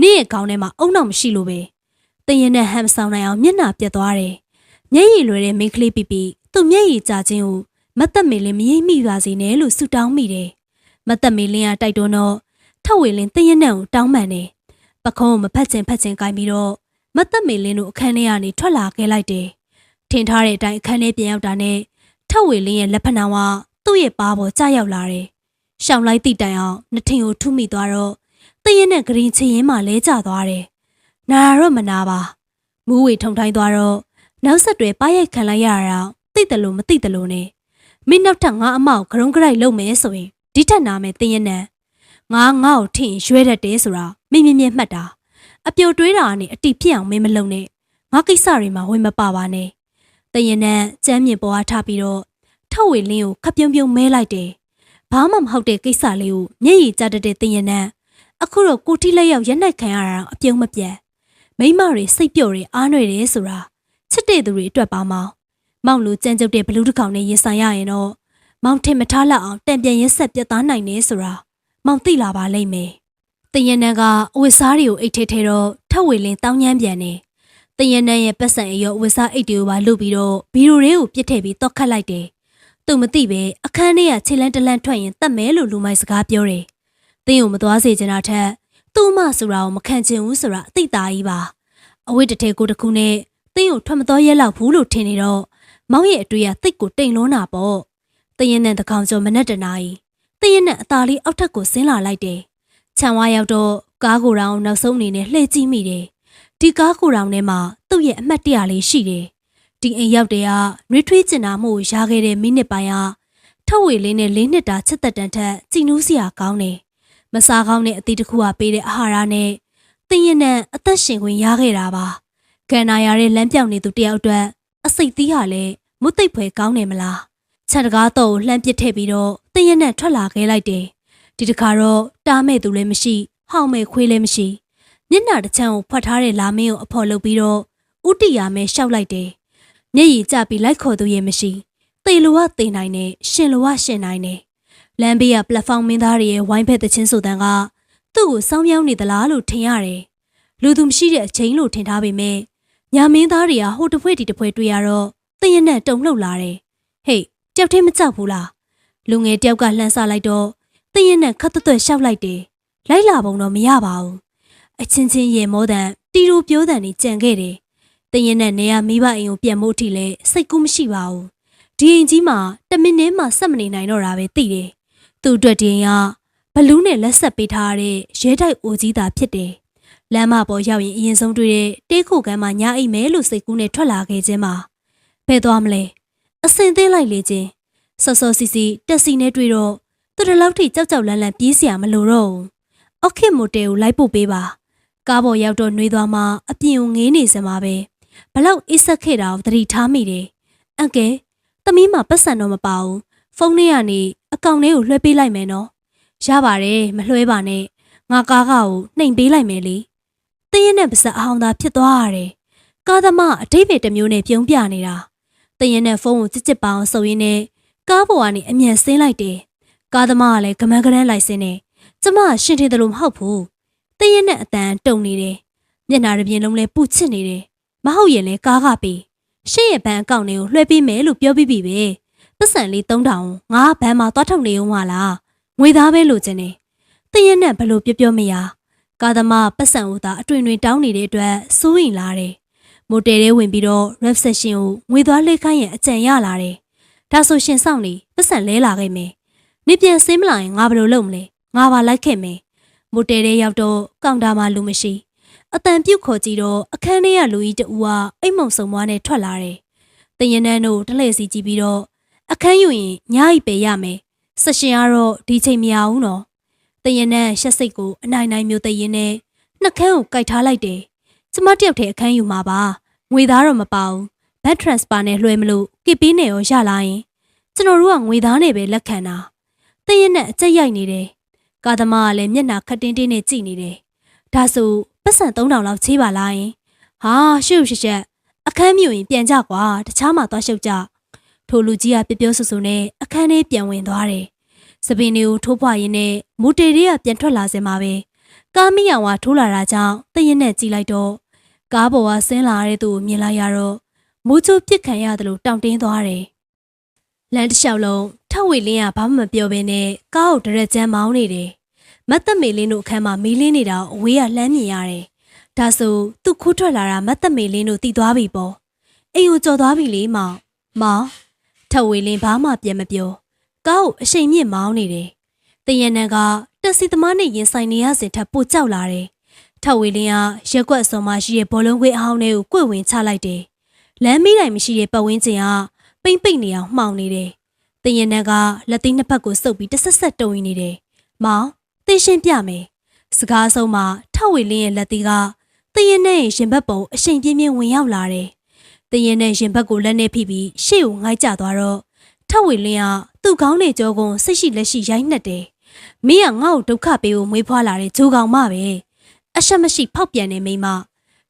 ့နေ့ရဲ့ခေါင်းထဲမှာအုံနောက်မရှိလို့ပဲတင်ရင်နဲ့ဟမ်ဆောင်နိုင်အောင်မျက်နှာပြက်သွားတယ်မျက်ရည်လွယ်တဲ့မိန်းကလေးပြသူ့မျက်ရည်ကျခြင်းကိုမတ်သက်မေလင်းမရိပ်မိပါစေနဲ့လို့ဆုတောင်းမိတယ်မတ်သက်မေလင်းကတိုက်တွန်းတော့ထက်ဝေလင်းတင်ရင်နဲ့ကိုတောင်းပန်တယ်ပခုံးကိုမဖက်ချင်ကိုင်းပြီးတော့မတ်သက်မေလင်းတို့အခန်းထဲကနေထွက်လာခဲ့လိုက်တယ်ထင်ထားတဲ့အတိုင်းအခန်းထဲပြန်ရောက်တာနဲ့ထက်ဝေလင်းရဲ့လက်ဖက်နှောင်းကသူ့ရဲ့ပါးပေါ်ကျရောက်လာတယ်ရှောင်းလိုက်တိတိုင်အောင်နှထင်ကိုထုမိသွားတော့တရင်နဲ့ဂရင်ချရင်မှလဲကျသွားတယ်နာတော့မနာပါမူးဝေထုံထိုင်းသွားတော့နောက်ဆက်တွဲပါရိုက်ခံလိုက်ရတာသိတယ်လို့မသိတယ်လို့နဲ့မင်းနောက်ထပ်ငါအမောက်ဂရုံးကြိုက်လုပ်မယ်ဆိုရင်ဒီထက်နာမယ်တရင်နဲ့ငါ့ကိုထင်ရွှဲတတ်တယ်ဆိုတာမြင်မှတ်တာအပြိုတွေးတာကနေအတိဖြစ်အောင်မင်းမလုပ်နဲ့ငါကိစ္စတွေမှာဝင်မပါပါနဲ့တရင်နဲ့ကျမ်းမြင့်ပေါ်အားထားပြီးတော့ထက်ဝေလင်းကိုခပ်ပြုံးပြုံးမဲလိုက်တယ်ဘာမှမဟုတ်တဲ့ကိစ္စလေးကိုမျက်ရည်ကျတတ်တဲ့တရင်နဲ့အခုတော့ကိုတိလက်ရောက်ရက်နှိုက်ခံရတာအပြုံးမပြတ်မိမတွေစိတ်ပျော့တွေအားနွယ်တယ်ဆိုတာချစ်တဲ့သူတွေအတွက်ပါမောင်လူကြမ်းကြုတ်တဲ့ဘလူးတစ်ကောင်နဲ့ရင်ဆိုင်ရရင်တော့မောင်ထင်မထားလောက်အောင်တံပြန်ရက်ဆက်ပြတ်သားနိုင်နေဆိုတာမောင်သိလာပါလိမ့်မယ်တရင်နဲ့ကအဝတ်စားတွေကိုအိတ်ထဲတော့ထက်ဝေလင်းတောင်းညမ်းပြန်နေတရင်နဲ့ရဲ့ပတ်စံအရောအဝတ်စားအိတ်တွေကိုပါလုပြီးတော့ဘီရိုတွေကိုပြစ်ထည့်ပြီးတော့ခတ်လိုက်တယ်သူမသိပဲအခန်းထဲကခြေလန်းတလန်းထွက်ရင်တတ်မဲလို့လူမိုက်စကားပြောတယ်။တင်းကိုမသွားစေချင်တာထက်သူ့မဆိုတာကိုမခံချင်ဘူးဆိုတာအသိသားကြီးပါ။အဝတ်တစ်ထည်ကိုတစ်ခုနဲ့တင်းကိုထွက်မသွားရဲလောက်ဘူးလို့ထင်နေတော့မောင်ရဲ့အတွေ့အသိကိုတိမ်လွန်းတာပေါ့။တင်းရင်နဲ့တကောင်ကျော်မနဲ့တနာကြီးတင်းရင်နဲ့အသားလေးအောက်ထပ်ကိုဆင်းလာလိုက်တယ်။ခြံဝါရောက်တော့ကားကိုယ်တော်နောက်ဆုံးအနေနဲ့လှည့်ကြည့်မိတယ်။ဒီကားကိုယ်တော်ထဲမှာသူ့ရဲ့အမှတ်တရလေးရှိတယ်။ဒီအိမ်ရောက်တဲ့ကနှွေးထွေးကျင်နာမှုကိုရခဲ့တဲ့မိနစ်ပိုင်းကထက်ဝေလေးနဲ့၄နှစ်တာချစ်သက်တန်ထက်ကြည်နူးစရာကောင်းတယ်။မစားကောင်းတဲ့အသီးတစ်ခုကပေးတဲ့အာဟာရနဲ့တင်းရင်နဲ့အသက်ရှင်ခွင့်ရခဲ့တာပါ။ကန်နာရတဲ့လမ်းပြောင်နေသူတယောက်အတွက်အစိတ်သီးဟာလည်းမုတ်သိပ်ဖွယ်ကောင်းတယ်မလား။ခြံတကားတော့လှမ်းပစ်ထည့်ပြီးတော့တင်းရင်နဲ့ထွက်လာခဲ့လိုက်တယ်။ဒီတခါတော့တားမဲ့သူလည်းမရှိဟောင်းမဲ့ခွေးလည်းမရှိမျက်နှာတစ်ချမ်းကိုဖွက်ထားတဲ့လာမင်းကိုအဖော်လုပ်ပြီးတော့ဥတီယာမဲရှောက်လိုက်တယ် မျက်ရည်ကျပြီးလိုက်ခေါ်သူရဲ့မရှိသေလိုကသေနိုင်နဲ့ရှင်လိုကရှင်နိုင်နဲ့လမ်းဘေးကပလက်ဖောင်းမင်းသားတွေရဲ့ဝိုင်းဖက်သချင်းဆိုတန်းကသူ့ကိုစောင်းမြောင်းနေသလားလို့ထင်ရတယ်လူသူမရှိတဲ့အချိန်လို့ထင်ထားပေမဲ့ညာမင်းသားတွေကဟိုတစ်ဖွဲ့ဒီတစ်ဖွဲ့တွေ့ရတော့တည့်ရနဲ့တုံလှုပ်လာတယ်ဟေးကြောက်သေးမကြောက်ဘူးလားလူငယ်တယောက်ကလှမ်းဆလိုက်တော့တည့်ရနဲ့ခတ်သွက်ရှောက်လိုက်တယ်လိုက်လာပုံတော့မရပါဘူးအချင်းချင်းရေမောတန်တီတူပြိုးတန်နေကြံခဲ့တယ်တည့်ရနဲ့နေရမိဘအိမ်ကိုပြန်မို့အထိလဲစိတ်ကူးမရှိပါဘူးဒီအိမ်ကြီးမှာ1မိနစ်မှဆက်မနေနိုင်တော့တာပဲသိတယ်သူ့အတွက်ဒီအိမ်ကဘလူးနဲ့လက်ဆက်ပေးထားတဲ့ရဲတိုက်အိုကြီးသာဖြစ်တယ်လမ်းမပေါ်ရောက်ရင်အရင်ဆုံးတွေ့တဲ့တေးခုကမ်းမှာညာအိမ်မဲလို့စိတ်ကူးနဲ့ထွက်လာခဲ့ခြင်းမှာဘယ်သွားမလဲအစင်သေးလိုက်လေချင်းစောစောစီစီတက်စီနဲ့တွေ့တော့သူတလောက်ထိကြောက်ကြောက်လန့်လန့်ပြေးเสียမလို့တော့ဘူးအောက်ခေတ်မိုတယ်ကိုလိုက်ပို့ပေးပါကားပေါ်ရောက်တော့နှွေးသွားမှအပြင်ကိုငေးနေစမှာပဲဘလောက်အိဆက်ခဲ့တာကိုသတိထားမိတယ်အန်ကယ်သမီးမှာပတ်စံတော့မပါဘူးဖုန်းထဲကနေအကောင့်ထဲကိုလွှဲပေးလိုက်မယ်နော်ရပါတယ်မလွှဲပါနဲ့ငါကားကိုနှိမ်ပေးလိုက်မယ်လေတင်းရင်နဲ့ပါစက်အဟောင်းသားဖြစ်သွားရတယ်ကားသမားအတိတ်ပဲတစ်မျိုးနဲ့ပြုံးပြနေတာတင်းရင်နဲ့ဖုန်းကိုချစ်ချစ်ပအောင်ဆုပ်ရင်းနဲ့ကားပေါ်ကနေအမြန်ဆင်းလိုက်တယ်ကားသမားကလည်းကမန်းကရမ်းလိုက်စင်းနေကျမရှင်ထင်တယ်လို့မဟုတ်ဘူးတင်းရင်နဲ့အတန်တုံနေတယ်မျက်နှာတစ်ပြင်လုံးလဲပူချစ်နေတယ်မဟုတ်ရင်လဲကားကပေးရှင့်ရဲ့ဘဏ်အကောင့်တွေကိုလွှဲပေးမယ်လို့ပြောပြီးပြီပဲပတ်စံလေး3000ငါဘဏ်မှာသွားထုတ်နေဦးမလားငွေသားပဲလိုချင်တယ်တင်းရင်နဲ့ဘလို့ပြောမရကားသမားပတ်စံဦးသားအတွင်တွင်တောင်းနေတဲ့အတွက်စိုးရင်လာတယ်မိုတယ်ထဲဝင်ပြီးတော့ reception ကိုငွေသွားလိတ်ခိုင်းရင်အကြံရလာတယ်ဒါဆိုရှင်စောင့်နေပတ်စံလဲလာခဲ့မယ်နေပြန်ဆင်းမလာရင်ငါဘယ်လိုလုပ်မလဲငါပါလိုက်ခဲ့မယ်မိုတယ်ထဲရောက်တော့ကောင်တာမှာလူမရှိအတန်ပြုတ်ခေါ်ကြည့်တော့အခန်းထဲကလူကြီးတဦးကအိမ်မုံစုံမွားနဲ့ထွက်လာတယ်တင်ရင်နန်းတို့တလှည့်စီကြည့်ပြီးတော့အခန်းယူရင်ညာအိပဲရမယ်ဆက်ရှင်ကတော့ဒီချိန်မရဘူးနော်တင်ရင်နန်းရှက်စိတ်ကိုအနိုင်နိုင်မျိုးသိရင်နဲ့နှက်ခမ်းကိုကြိုက်ထားလိုက်တယ်ကျမတယောက်တည်းအခန်းယူမှာပါငွေသားတော့မပါဘူးဘတ်ထရန်စဖာနဲ့လွှဲမလို့ကစ်ပေးနေရောရလာရင်ကျွန်တော်တို့ကငွေသားနဲ့ပဲလက်ခံတာတင်ရင်နဲ့အကျက်ရိုက်နေတယ်ကာသမားကလည်းမျက်နှာခတ်တင်းတင်းနဲ့ကြည့်နေတယ်ဒါဆိုပတ်စံ3000လောက်ချေးပါလားယင်ဟာရှုပ်ရှက်ရှက်အခန်းမြူရင်ပြန်ကြကွာတခြားမှာသွားရှုပ်ကြထိုလူကြီးကပြောဆူဆူနဲ့အခန်းထဲပြန်ဝင်သွားတယ်စပင်းတွေကိုထိုးဖွာရင်းနဲ့မူတေတွေကပြန်ထွက်လာစင်မှာပဲကားမီအောင်ကထိုးလာတာကြောင့်တရင်နဲ့ကြည့်လိုက်တော့ကားပေါ်ကဆင်းလာတဲ့သူကိုမြင်လိုက်ရတော့မိုးချိုးပစ်ခံရတယ်လို့တောင့်တင်းသွားတယ်လမ်းတစ်လျှောက်လုံးထဝေလင်းကဘာမှမပြောဘဲနဲ့ကားကိုဒရက်ကျန်းမောင်းနေတယ်မတ်သက်မေလင်းတို့အခန်းမှာမီးလင်းနေတာအဝေးကလှမ်းမြင်ရတယ်ဒါဆိုသူခိုးထွက်လာတာမတ်သက်မေလင်းတို့တည်သွားပြီပေါ့အိမ်ကိုကြော်သွားပြီလေမောင်ထဝေလင်းဘာမှပြန်မပြောကားကိုအရှိန်မြင့်မောင်းနေတယ်တရနန်ကတက်စီသမားနဲ့ရင်ဆိုင်နေရစဉ်ထပ်ပိုကြောက်လာတယ်ထဝေလင်းကရက်ကွက်စုံမှာရှိတဲ့ဘောလုံးခွေးအဟောင်းလေးကိုကွေ့ဝင်ချလိုက်တယ်လမ်းမီးတိုင်မရှိတဲ့ပတ်ဝန်းကျင်ကပိမ့်ပိတ်နေအောင်မှောင်နေတယ်တရနန်ကလက်သေးနှစ်ဖက်ကိုစုပ်ပြီးတဆက်ဆက်တုံနေတယ်မောင်သိရှင်းပြမယ်စကားဆုံးမှာထဝေလင်းရဲ့လက်သေးကတရနန်ရဲ့ရင်ဘတ်ပုံအရှိန်ပြင်းပြင်းဝင်ရောက်လာတယ်တရနန်ရင်ဘတ်ကိုလက်နဲ့ဖိပြီးရှေ့ကိုငိုက်ကျသွားတော့ထဝေလင်းကသူ့ကောင်းတဲ့ကြောကုန်းစိတ်ရှိလက်ရှိရိုက်နှက်တယ်မင်းကငါ့ကိုဒုက္ခပေးဖို့မွေးဖွားလာတဲ့ဂျိုကောင်မပဲအရှက်မရှိဖောက်ပြန်နေမိမ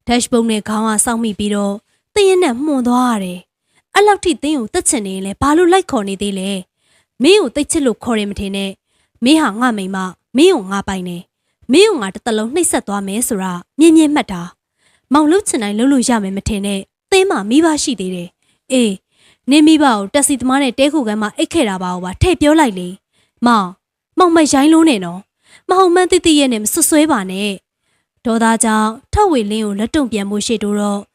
ဒက်ရှ်ဘုံနဲ့ခေါင်းကစောင့်မိပြီးတော့တရင်နဲ့မှုန်သွားရတယ်အဲ့လောက်ထိတင်းကိုတက်ချင်နေရင်လဲဘာလို့လိုက်ခေါ်နေသေးလဲမင်းကိုတိတ်ချစ်လို့ခေါ်တယ်မထင်နဲ့မင်းဟာငါမိမမင်းကိုငါပိုင်နေမင်းကိုငါတစ်သက်လုံးနှိပ်စက်သွားမယ်ဆိုတာမြင်မြင်မှတ်တာမောင်လှုပ်ချင်တိုင်းလှုပ်လို့ရမယ်မထင်နဲ့သင်းမှာမိဘရှိသေးတယ်အေးနေမိဘကိုတက်စီသမားနဲ့တဲခုကမ်းမှာအိတ်ခဲ့တာပါဘာထည့်ပြောလိုက်လေမောင်မရိုင်းလုံးနဲ့နော်မဟုတ်မှန်းတိတိရဲ့နဲ့မဆွဆွဲပါနဲ့ဒေါ်သားကြောင့်ထဝေလင်းကိုလက်တုံပြန်မှုရှိတော့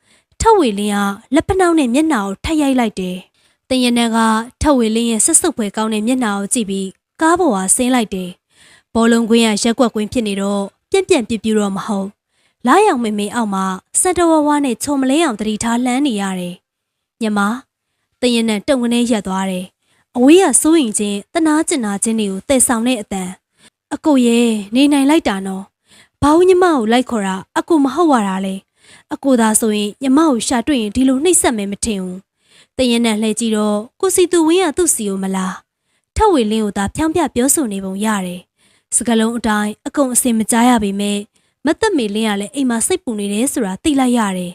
ထဝေလင်းကလက်ပနှောင်းနဲ့မျက်နှာကိုထပ်ရိုက်လိုက်တယ်တင်ရနန်ကထဝေလင်းရဲ့ဆက်စုပ်ဖွယ်ကောင်းတဲ့မျက်နှာကိုကြည့်ပြီးကားပေါ်ကဆင်းလိုက်တယ်ဘောလုံးကွင်းကရက်ကွက်ကွင်းဖြစ်နေတော့ပြန့်ပြူတော့မဟုတ်လာရောက်မေအောက်မှာစက်တဝဝနဲ့ချုံမလဲအောင်တတိထားလှမ်းနေရတယ်ညမတင်ရနန်တုံကနေရက်သွားတယ်အဝေးကစိုးရင်ချင်းတနာကျင်နာချင်းတွေကိုတည်ဆောင်တဲ့အတန်အကိုရဲ့နေနိုင်လိုက်တာနော်ဘာဦးညီမကိုလိုက်ခေါ်တာအကိုမဟုတ်ရတာလေအကိုသာဆိုရင်ညီမကိုရှာတွေ့ရင်ဒီလိုနှိပ်စက်မယ်မထင်ဘူးတရင်နဲ့လှည့်ကြည့်တော့ကိုစီသူဝင်းကသူ့စီကိုမလားထဝေလင်းကိုသာဖြောင်းပြပြောဆိုနေပုံရတယ်စကလုံးအတိုင်းအကုန်အစင်မကြားရပေမဲ့မသက်မေလင်းကလည်းအိမ်မှာစိတ်ပူနေတယ်ဆိုတာသိလိုက်ရတယ်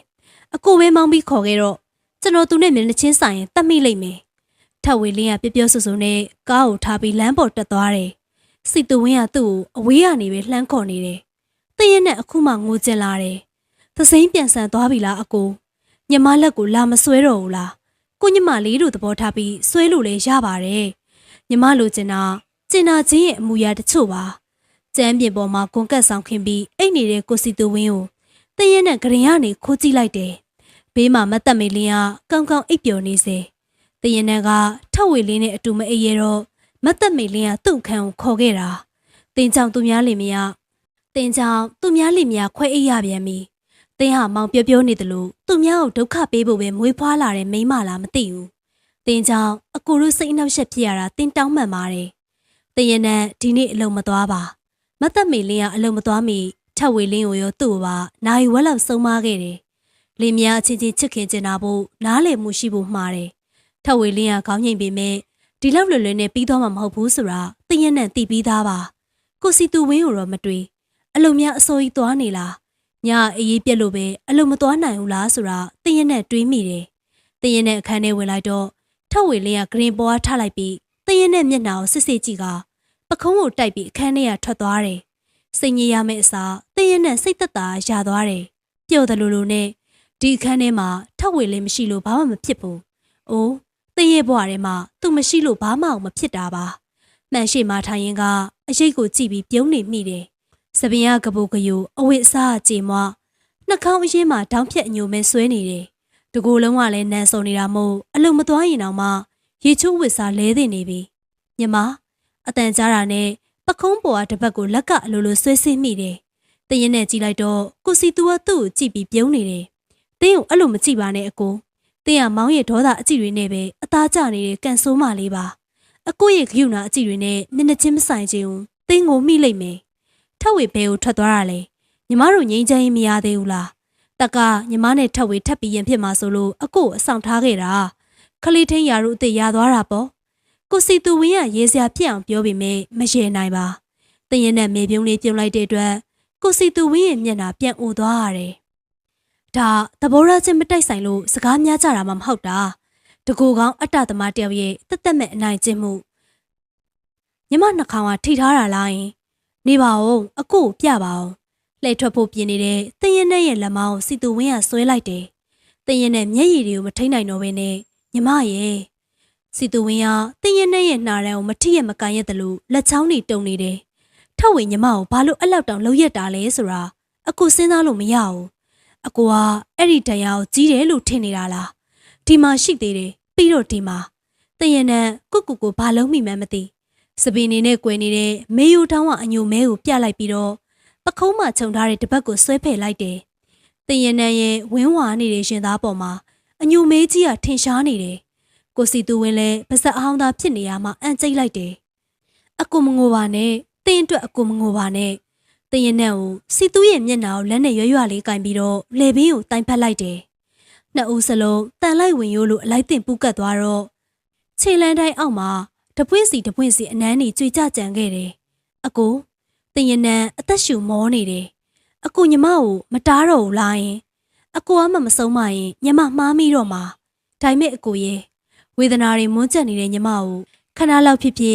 အကိုပဲမောင်းပြီးခေါ်ခဲ့တော့ ကျွန်တော်သူနဲ့မျက်နှာချင်းဆိုင်ရင်တတ်မိလိမ့်မယ်။ထက်ဝေလင်းကပြပြဆူဆူနဲ့ကားကိုထားပြီးလမ်းပေါ်တက်သွားတယ်။စီသူဝင်းကသူ့ကိုအဝေးကနေပဲလှမ်းခေါ်နေတယ်။တည့်ရက်နဲ့အခုမှငိုကျင်လာတယ်။သစိမ်းပြန်ဆန်သွားပြီလားအကို။ညီမလက်ကိုလာမဆွဲတော့ဘူးလား။ကိုညီမလေးတို့သဘောထားပြီးဆွဲလို့လည်းရပါတယ်။ညီမလိုချင်တာကျင်နာချင်းရဲ့အမူအရာတချို့ပါ။ကျမ်းပြင်ပေါ်မှာကွန်ကတ်ဆောင်ခင်းပြီးအိတ်နေတဲ့ကိုစီသူဝင်းကိုတည့်ရက်နဲ့ဂရင်ကနေခိုးကြည့်လိုက်တယ်။ဘေးမှာမတ်တက်မေလင်းကကောင်းကောင်းအိပ်ပျော်နေစေ။တည့်ရက်နဲ့ကထက်ဝေလင်းနဲ့အတူမအိပ်ရတော့မတ်တက်မေလင်းကသူ့ခန်းကိုခေါ်ခဲ့တာ။တင်းချောင်သူများလင်မယားတင်းချောင်သူများလင်မယားခွဲအိပ်ရပြန်ပြီ။တင်းဟာမောင်ပြောနေတယ်လို့သူများကိုဒုက္ခပေးဖို့ပဲမွေးဖွားလာတဲ့မိန်းမလားမသိဘူး။တင်းချောင်အကိုတို့စိတ်အနှောက်အယှက်ဖြစ်ရတာတင်းတောင်းမှန်ပါတယ်။တည့်ရက်နဲ့ဒီနေ့အလုံးမသွားပါ။မတ်တက်မေလင်းကအလုံးမသွားမီထက်ဝေလင်းကိုရောသူ့ကိုပါနိုင်ဝက်လောက်ဆုံးမခဲ့တယ်။လင်မယားအချင်းချင်းချစ်ခင်ကျင်တာဖို့နားလည်မှုရှိဖို့မှားတယ်။ထက်ဝေလင်းကခေါင်းငိမ့်ပေမဲ့ဒီလောက်လွယ်လွယ်နဲ့ပြီးသွားမှာမဟုတ်ဘူးဆိုတာတည့်ရက်နဲ့သိပြီးသားပါ။ကိုစီသူဝင်းကိုတော့မတွေ့အလုံများအစိုးရသွားနေလား။ညအေးပြက်လို့ပဲအလုံမသွားနိုင်ဘူးလားဆိုတာတည့်ရက်နဲ့တွေးမိတယ်။တည့်ရက်နဲ့အခန်းထဲဝင်လိုက်တော့ထက်ဝေလင်းကဂရင်ပေါ်အားထားလိုက်ပြီးတည့်ရက်နဲ့မျက်နှာကိုစစ်စစ်ကြည့်ကပခုံးကိုတိုက်ပြီးအခန်းထဲကထွက်သွားတယ်။စိတ်ငြိမ်ရမယ့်အစားတည့်ရက်နဲ့စိတ်သက်သာရသွားတယ်။ပျော်တယ်လို့နဲ့ဒီအခန်းထဲမှာထက်ဝေလင်းမရှိလို့ဘာမှမဖြစ်ဘူး။အိုးတည့်ရက်ဘွားထဲမှာသူမရှိလို့ဘာမှမဖြစ်တာပါ။မှန်ရှိမှထိုင်ရင်ကအရေးကိုကြည့်ပြီးပြုံးနေမိတယ်။စပင်ရကပူကယိုအဝိအစားကြေမွားနှာခေါင်းအရင်းမှာတောင်းဖြက်အညိုမဲဆွဲနေတယ်။တကူလုံးကလည်းနန်းစုံနေတာမို့အလုံးမသွားရင်တော့မှရေချိုးဝစ်စားလဲသိနေပြီ။ညီမအတန်ကြားတာနဲ့ပခုံးပေါ်ကတပတ်ကိုလက်ကအလိုလိုဆွဲဆင်းမိတယ်။တရင်နဲ့ကြည့်လိုက်တော့ကိုစီသူကသူ့ကိုကြည့်ပြီးပြုံးနေတယ်။တင်းကိုအဲ့လိုမကြည့်ပါနဲ့အကို။တင်းကမောင်းရဲ့ဒေါသအကြည့်တွေနဲ့ပဲအသားကျနေတဲ့ကန်ဆိုးမလေးပါ။အကိုရဲ့ဂရုဏာအကြည့်တွေနဲ့မျက်နှာချင်းမဆိုင်ခြင်းကိုတင်းကိုမိလိုက်မယ်။ထက်ဝေဘဲကိုထွက်သွားတာလေ။ညီမတို့ငိမ့်ချမ်းရင်မရသေးဘူးလား။တက်ကညီမနဲ့ထက်ဝေထပ်ပြီးရင်ဖြစ်မှာဆိုလို့အကိုအဆောင်ထားခဲ့တာ။ခလေးထင်းရာတို့အစ်ရသွားတာပေါ့။ကိုစီသူဝင်းကရေစရာဖြစ်အောင်ပြောပေမဲ့မရေနိုင်ပါ။တရင်နဲ့မေပြုံးလေးပြုံးလိုက်တဲ့အတွက်ကိုစီသူဝင်းရဲ့မျက်နှာပြန်အိုသွားရတယ်။ဒါသဘောရချင်းမတိုက်ဆိုင်လို့စကားများကြတာမှမဟုတ်တာ။တကူကောင်းအတ္တသမားတယောက်ရဲ့တက်တက်မဲ့အနိုင်ကျင့်မှုညီမနှာခေါင်းကထိထားတာလားယင်နေပါဦးအကိုကိုပြပါဦးလှည့်ထွက်ဖို့ပြင်နေတဲ့တရင်နဲ့ရဲ့လက်မောင်းကိုစီသူဝင်းကဆွဲလိုက်တယ်။တရင်နဲ့မျက်ရည်တွေကိုမထိန်နိုင်တော့ဘဲနဲ့ညီမရဲ့စီသူဝင်းကတရင်နဲ့ရဲ့နှာရန်ကိုမထိရမကန်ရတဲ့လို့လက်ချောင်းတွေတုံနေတယ်။ထက်ဝေညီမကိုဘာလို့အဲ့လောက်တောင်လှုပ်ရက်တာလဲဆိုတာအကိုစဉ်းစားလို့မရဘူး။အကိုကအဲ့ဒီတရားကိုကြီးတယ်လို့ထင်နေတာလား။ဒီမှာရှိသေးတယ်ပြီးတော့ဒီမှာတရင်နဲ့ကုတ်ကိုဘာလုံးမိမှန်းမသိ။စပင်းနေနဲ့ကွယ်နေတဲ့မေယိုတောင်းကအညိုမဲကိုပြလိုက်ပြီးတော့ပခုံးမှခြုံထားတဲ့တပတ်ကိုဆွဲဖယ်လိုက်တယ်။တရင်နဲ့ရဲ့ဝင်းဝါနေတဲ့ရင်သားပေါ်မှာအညိုမဲကြီးကထင်ရှားနေတယ်။ကိုစီသူဝင်းလည်းပါဇက်အောင်သားဖြစ်နေရမှအံ့ကျိတ်လိုက်တယ်။အကိုမငိုပါနဲ့တင်းအတွက်အကိုမငိုပါနဲ့တရင်နဲ့ကိုစီသူရဲ့မျက်နှာကိုလက်နဲ့ရွရွလေးကင်ပြီးတော့လေပင်ကိုတိုင်ဖက်လိုက်တယ်။နှစ်ဦးစလုံးတန်လိုက်ဝင်ရိုးလို့အလိုက်တင်ပူးကတ်သွားတော့ခြေလန်းတိုင်းအောက်မှာတပွင့်စီအနမ်းနေကြွေကြကြံခဲ့တယ်။အကိုတရင်နဲ့အသက်ရှူမောနေတယ်။အကိုညီမကိုမတားတော့ဘူးလားယင်။အကိုကမဆုံးမရင်ညီမမှားမိတော့မှာ။ဒါမဲ့အကိုရဲ့ဝေဒနာတွေမွန်းကျက်နေတဲ့ညီမကိုခဏလောက်ဖြစ်ဖြစ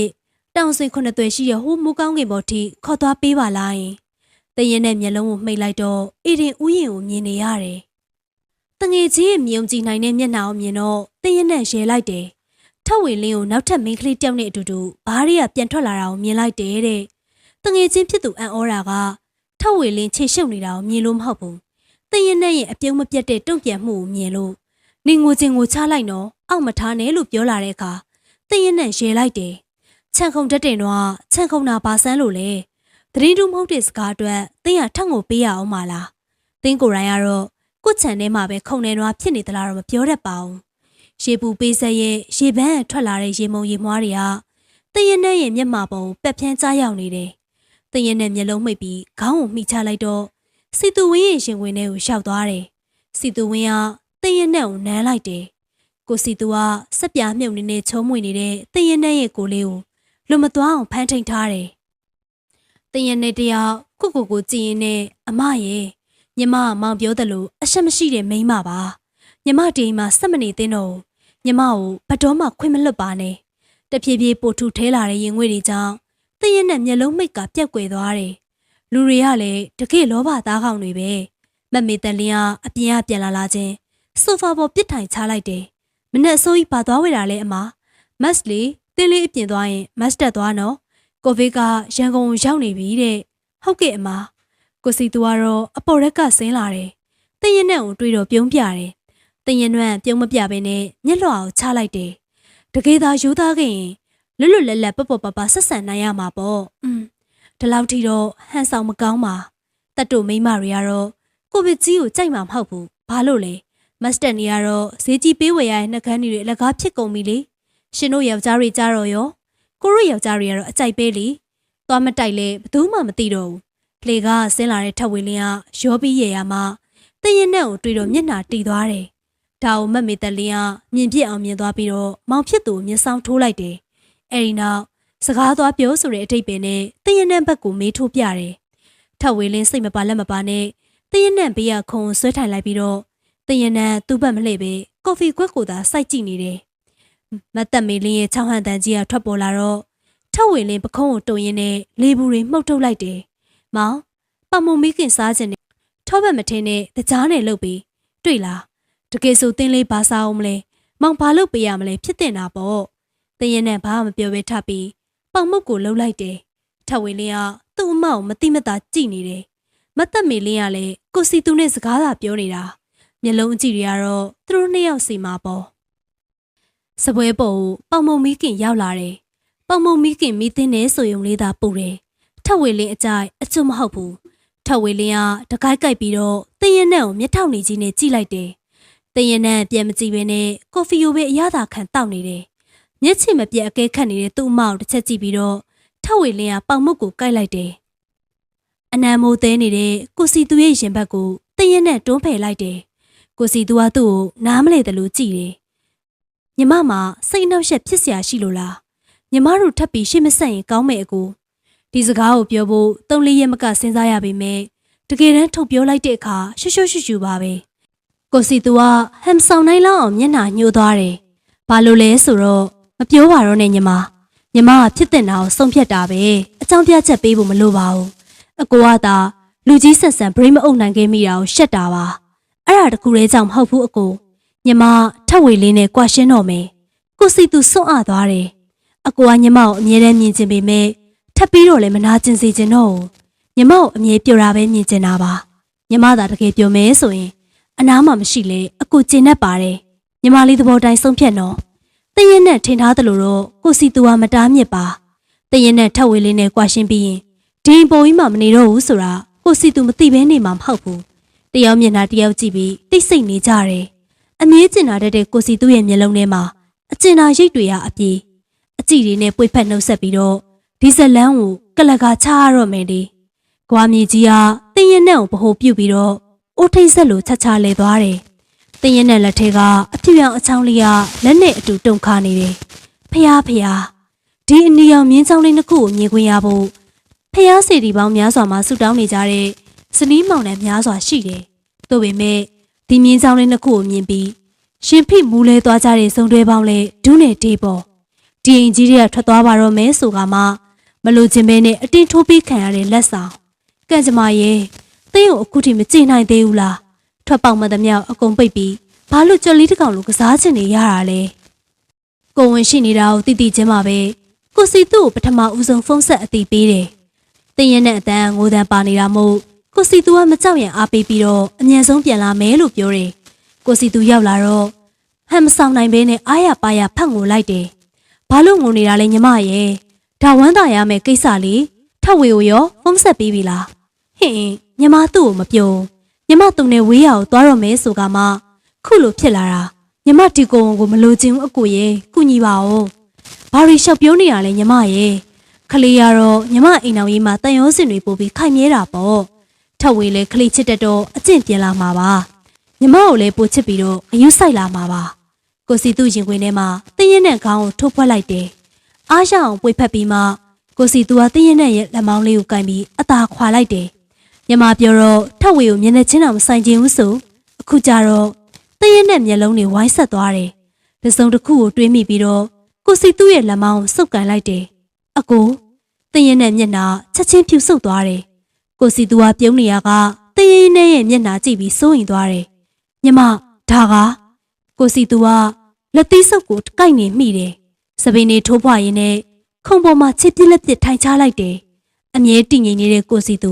်တောင်ဆွေခုနှစ်သွဲရှိရဟိုးမူကောင်းကင်ပေါ်ထိခေါ်သွားပေးပါလားယင်။တရင်နဲ့မျက်လုံးကိုမှိတ်လိုက်တော့အေဒင်ဥယျင်ကိုမြင်နေရတယ်။တငယ်ချင်းရဲ့မြုံကြည့်နိုင်တဲ့မျက်နှာကိုမြင်တော့တရင်နဲ့ရဲလိုက်တယ်။ထက်ဝေလင်းကိုနောက်ထပ်မိန်းကလေးတယောက်နဲ့အတူတူဘားရီကပြန်ထွက်လာတာကိုမြင်လိုက်တယ်တဲ့။တငယ်ချင်းဖြစ်သူအံ့ဩတာကထက်ဝေလင်းချေရှုပ်နေတာကိုမြင်လို့မဟုတ်ဘူး။တရင်နဲ့ရဲ့အပြုံးမပြတ်တဲ့တုံ့ပြန်မှုကိုမြင်လို့နေငိုချင်းကိုချလိုက်တော့အောက်မထားနဲ့လို့ပြောလာတဲ့အခါတရင်နဲ့ရဲလိုက်တယ်။ခြံခုံတက်တင်တော့ခြံခုံနာပါဆန်းလို့လေ။သတင်းတူးမဟုတ်တဲ့စကားအတွက်တင်းရထက်ကိုပေးရအောင်မလား။တင်းကိုယ်တိုင်ကတော့ကိုခြံထဲမှာပဲခုံနေတော့ဖြစ်နေသလားတော့မပြောတတ်ပါဘူး။ရေပူပေးဆက်ရဲ့ရေပန်းထွက်လာတဲ့ရေမုံရေမွားတွေကတရင်နဲ့ရဲ့မျက်မှောက်ပုံပက်ဖြန်းကြားရောက်နေတယ်။တရင်နဲ့မျက်လုံးမိတ်ပြီးခေါင်းကိုမိချလိုက်တော့စီသူဝင်းရဲ့ရှင်ဝင်ထဲကိုရှောက်သွားတယ်။စီသူဝင်းကတရင်နဲ့ကိုနမ်းလိုက်တယ်။ကိုစီသူကစက်ပြားမြုပ်နေတဲ့ချုံးမွေနေတဲ့တရင်နဲ့ရဲ့ကိုလေးကိုလွတ်မသွားအောင်ဖမ်းထိန်ထားတယ်။တရင်နဲ့တယောက်ကိုကြည့်ရင်နဲ့အမရဲ့ညီမမောင်ပြောတယ်လို့အရှက်မရှိတဲ့မိန်းမပါ ညီမဒီမှာဆက်မနေသေးတော့ညီမကိုဘတော်မှခွင့်မလွတ်ပါနဲ့တဖြည်းဖြည်းပိုထူထဲလာတဲ့ရင်ငွေတွေကြောင့်တည့်ရက်နဲ့မျက်လုံးမိတ်ကပြက်ကွယ်သွားတယ်လူတွေကလည်းတကယ်လောဘသားကောင်တွေပဲမမေတန်လင်းကအပြင်ကပြန်လာခြင်းဆိုဖာပေါ်ပြစ်ထိုင်ချလိုက်တယ်မနဲ့အစိုးရပါသွားဝေတာလဲအမမတ်လီတင်းလေးအပြင်သွားရင်မတ်တက်သွားနော်ကိုဗစ်ကရန်ကုန်ရောက်နေပြီတဲ့ဟုတ်ကဲ့အမကိုစီသူကတော့အပေါ်ရက်ကဆင်းလာတယ်တည့်ရက်နဲ့ကိုတွေ့တော့ပြုံးပြတယ်တည့်ရက်နွမ်းပြုံးမပြဘဲနဲ့မျက်လွှာကိုချလိုက်တယ်တကယ်သာယူသားခဲ့ရင်လွတ်လွတ်လပ်လပ်ပပပဆက်ဆံနိုင်ရမှာပေါ့ဒီလောက်ထိတော့ဟန်ဆောင်မကောင်းပါတတ်တို့မိမတွေကတော့ကိုဗစ်ကြီးကိုကြိုက်မှာမဟုတ်ဘူးဘာလို့လဲမတ်တက်နေရတော့ဈေးကြီးပေးဝယ်ရတဲ့နှကန်းတွေအလကားဖြစ်ကုန်ပြီလေရှင်တို့ယောက်ျားတွေကြတော့ရောကိုတို့ယောက်ျားတွေကတော့အကြိုက်ပေးလေသွားမတိုက်လဲဘယ်သူမှမသိတော့ဘူးလေကဆင်းလာတဲ့ထက်ဝေလင်းကရောပြီးရရမှာတရင်နဲ့ကိုတွေ့တော့မျက်နှာတီသွားတယ်ဒါကိုမတ်မေတက်လင်းကမြင်ပြစ်အောင်မြင်သွားပြီးတော့မောင်ဖြစ်သူမျက်စောင်းထိုးလိုက်တယ်အဲဒီနောက်စကားသွားပြောဆိုတဲ့အတိတ်ပဲနဲ့တရင်နဲ့ဘက်ကိုမေးထိုးပြတယ်ထက်ဝေလင်းစိတ်မပါလက်မပါနဲ့တရင်နဲ့ဘေးကခုံဆွဲထိုင်လိုက်ပြီးတော့တရင်နဲ့သူ့ဘက်မလှည့်ပဲကော်ဖီခွက်ကိုသာစိုက်ကြည့်နေတယ်မတ်တက်မေလင်းရဲ့ချောင်းဟန်တန်ကြီးကထွက်ပေါ်လာတော့ထက်ဝေလင်းပခုံးကိုတုံရင်းနဲ့လေဘူးတွေမှုတ်ထုတ်လိုက်တယ်မောင်ပမုံမီးကင်စားခြင်းနဲ့ထောဘက်မထင်းနဲ့တကြားနဲ့လှုပ်ပြီးတွေ့လားတကယ်ဆိုတင်းလေးဘာစားအောင်မလဲမောင်ဘာလုပ်ပေးရမလဲဖြစ်တင်တာပေါ့တရင်နဲ့ဘာမှမပြောဘဲထပ်ပြီးပေါင်မုတ်ကိုလှုပ်လိုက်တယ်ထက်ဝေလင်းကသူ့အမောက်မတိမတာကြည့်နေတယ်မတ်တက်မေလင်းကလည်းကိုစီသူနဲ့စကားသာပြောနေတာမျက်လုံးအကြည့်တွေကတော့သူတို့နှစ်ယောက်စီမှာပေါ့စပွဲပေါ်ကိုပေါင်မုံမီးကင်ရောက်လာတယ်ပေါင်မုံမီးကင်မီးသိန်းနဲ့ဆိုယုံလေးသာပူတယ်ထက်ဝေလင်းအကြိုက်အကျွတ်မဟုတ်ဘူးထက်ဝေလင်းကတကိုက်ကိုက်ပြီးတော့တရင်နဲ့ကိုမျက်ထောက်နေကြီးနဲ့ကြည့်လိုက်တယ်တရင်နဲ့ပြန်မကြည့်ဘဲနဲ့ကော်ဖီယိုပဲအရသာခံတောက်နေတယ်မျက်ခြေမပြတ်အကဲခတ်နေတဲ့သူ့အမောက်တစ်ချက်ကြည့်ပြီးတော့ထက်ဝေလင်းကပေါင်မုတ်ကိုကိုက်လိုက်တယ်အနံမိုးသေးနေတဲ့ကိုစီသူရဲ့ရင်ဘတ်ကိုတရင်နဲ့တွန်းဖယ်လိုက်တယ်ကိုစီသူကသူ့ကိုနားမလဲတယ်လို့ကြည့်တယ်ညီမမှာစိတ်နှောက်ယှက်ဖြစ်เสียရှိလို့လားညီမတို့ထပ်ပြီးရှေ့မဆက်ရင်ကောင်းမယ်အကိုဒီစကားကိုပြောဖို့3-4ရက်မကစဉ်းစားရပေမဲ့တကယ်တမ်းထုတ်ပြောလိုက်တဲ့အခါရှုပ်ရှူပါပဲကိုစီသူကဟမ်ဆောင်နိုင်လောက်အောင်မျက်နှာညှိုးသွားတယ်ဘာလို့လဲဆိုတော့မပြောပါတော့နဲ့ညီမကဖြစ်တဲ့နာကိုစုံဖြတ်တာပဲအကြောင်းပြချက်ပေးဖို့မလိုပါဘူးအကိုကသာလူကြီးဆက်ဆန် brain မအုပ်နိုင်ခဲ့မိတာကိုရှက်တာပါအဲ့ဒါတကူလေးကြောင့်မဟုတ်ဘူးအကိုညီမထက်ဝေလေးနဲ့ကွာရှင်းတော့မယ်ကိုစီသူစွန့်အားသွားတယ်အကိုကညီမကိုအမြဲတမ်းမြင်ချင်ပေမဲ့ထပ်ပြီးတော့လည်းမနာကျင်စေချင်တော့ဘူးညီမကိုအမြဲပြောတာပဲမြင်ချင်တာပါညီမသာတကယ်ပြောမယ်ဆိုရင်အနားမှမရှိလေအကိုကျင်တတ်ပါတယ်ညီမလေးသဘောတိုင်းဆုံးဖြတ်နော်တရင်နဲ့ထင်ထားသလိုတော့ကိုစီသူကမတားမြစ်ပါတရင်နဲ့ထက်ဝေလေးနဲ့ကွာရှင်းပြီးရင်ဒီပုံကြီးမှမနေတော့ဘူးဆိုတာကိုစီသူမသိဘဲနေမှာမဟုတ်ဘူးတယောက်မျက်နှာတယောက်ကြည့်ပြီးတိတ်ဆိတ်နေကြတယ်အမြဲကျင်နာတတ်တဲ့ကိုစီသူရဲ့မျက်လုံးထဲမှာအကျင်နာရိတ်တွေကအပြေအကြည့်တွေနဲ့ပွေဖက်နှုတ်ဆက်ပြီးတော့ဒီဇလန်းကိုကလကာချရတော့မယ်လေကွာမြေကြီးကတင်းရင်နဲ့ကိုဗဟိုပြုတ်ပြီးတော့အိုးထိတ်ဆက်လိုချလဲသွားတယ်တင်းရင်နဲ့လက်ထဲကအဖြူရောင်အချောင်းလေးကလက်နဲ့အတူတုန်ခါနေတယ်ဖျားဒီအနီရောင်မြင်းချောင်းလေးနှစ်ခုကိုမြင်ခွင့်ရဖို့ဖျားစီတီပေါင်းများစွာမှာဆူတောင်းနေကြတဲ့ဇနီးမောင်နှံများစွာရှိတယ်သို့ပေမဲ့ဒီမြင်းချောင်းလေးနှစ်ခုကိုမြင်ပြီးရှင်ဖိမူလဲသွားကြတဲ့စုံတွဲပေါင်းလဲဒူးနဲ့ဒေးပေါ်ဒီအင်ကြီးတွေကထွက်သွားပါတော့မယ်ဆိုကမှမလို့ခြင်းပဲနဲ့အတင်းထိုးပြီးခံရတဲ့လက်ဆောင်ကံကြမ္မာရဲ့သင်းကိုအခုထိမကြည့်နိုင်သေးဘူးလားထွက်ပေါက်မသမျှအကုန်ပိတ်ပြီးဘာလို့ကြွက်လေးတစ်ကောင်လိုကစားချင်နေရတာလဲကိုဝင်ရှိနေတာကိုတိတိချင်းမှာပဲကိုစီသူ့ကိုပထမဦးဆုံးဖုန်းဆက်အသိပေးတယ်တင်းရင်နဲ့အတန်းငိုတန်းပါနေတာမို့ကိုစီသူကမကြောက်ရင်အားပေးပြီးတော့အမြန်ဆုံးပြန်လာမယ်လို့ပြောတယ်ကိုစီသူရောက်လာတော့ဟမ်မဆောင်နိုင်ဘဲနဲ့အားရပါရဖတ်ငိုလိုက်တယ်ဘာလို့ငိုနေတာလဲညီမရဲ့ဒါဝမ်းသာရမယ်ကိစ္စလေးထက်ဝေကိုရောဖုန်းဆက်ပြီးပြီလားဟင်ညီမသူ့ကိုမပြောညီမသူနဲ့ဝေးရကိုသွားတော့မယ်ဆိုကမှခုလိုဖြစ်လာတာညီမဒီကိုမလိုချင်ဘူးအကိုရဲ့ကုညီပါဦးဘာတွေလျှောက်ပြောနေရလဲညီမရဲ့ခလေးရတော့ညီမအိမ်တော်ကြီးမှာတန်ရုံးစင်တွေပို့ပြီးခိုင်မြဲတာပေါ့ထက်ဝေလဲခလေးချစ်တတ်တော့အကျင့်ပြင်လာမှာပါညီမကိုလည်းပို့ချစ်ပြီးတော့အယူဆိုင်လာမှာပါကိုစီသူရင်ခွင်ထဲမှာတင်းရင်နဲ့ခေါင်းကိုထိုးဖွက်လိုက်တယ်အားရအောင်ပွေဖက်ပြီးမှကိုစီသူကတင်းရင်နဲ့ရဲ့လက်မောင်းလေးကိုကင်ပြီးအသာခွာလိုက်တယ်ညီမပြောတော့ထက်ဝေကိုမျက်နှာချင်းအောင်မဆိုင်ခြင်းဘူးဆိုအခုကြတော့ တည့်ရက်နဲ့မျက်လုံးတွေဝိုင်းဆက်သွားတယ်။တစ်စုံတစ်ခုကိုတွေးမိပြီးတော့ကိုစီသူ့ရဲ့လက်မောင်းကိုစုပ်ကန်လိုက်တယ်။အကိုတည့်ရက်နဲ့မျက်နှာချက်ချင်းဖြူဆုပ်သွားတယ်။ကိုစီသူကပြုံးနေရကတည့်ရက်နဲ့ရဲ့မျက်နှာကြည့်ပြီးစိုးရင်သွားတယ်။ညီမဒါကကိုစီသူကလက်သီးဆုပ်ကိုကိုက်နေမိတယ်။စပင်းနေထိုးဖွာရင်းနဲ့ခုံပေါ်မှာချစ်ပြစ်လက်ပစ်ထိုင်ချလိုက်တယ်။အမြဲတည်ငြိမ်နေတဲ့ကိုစီသူ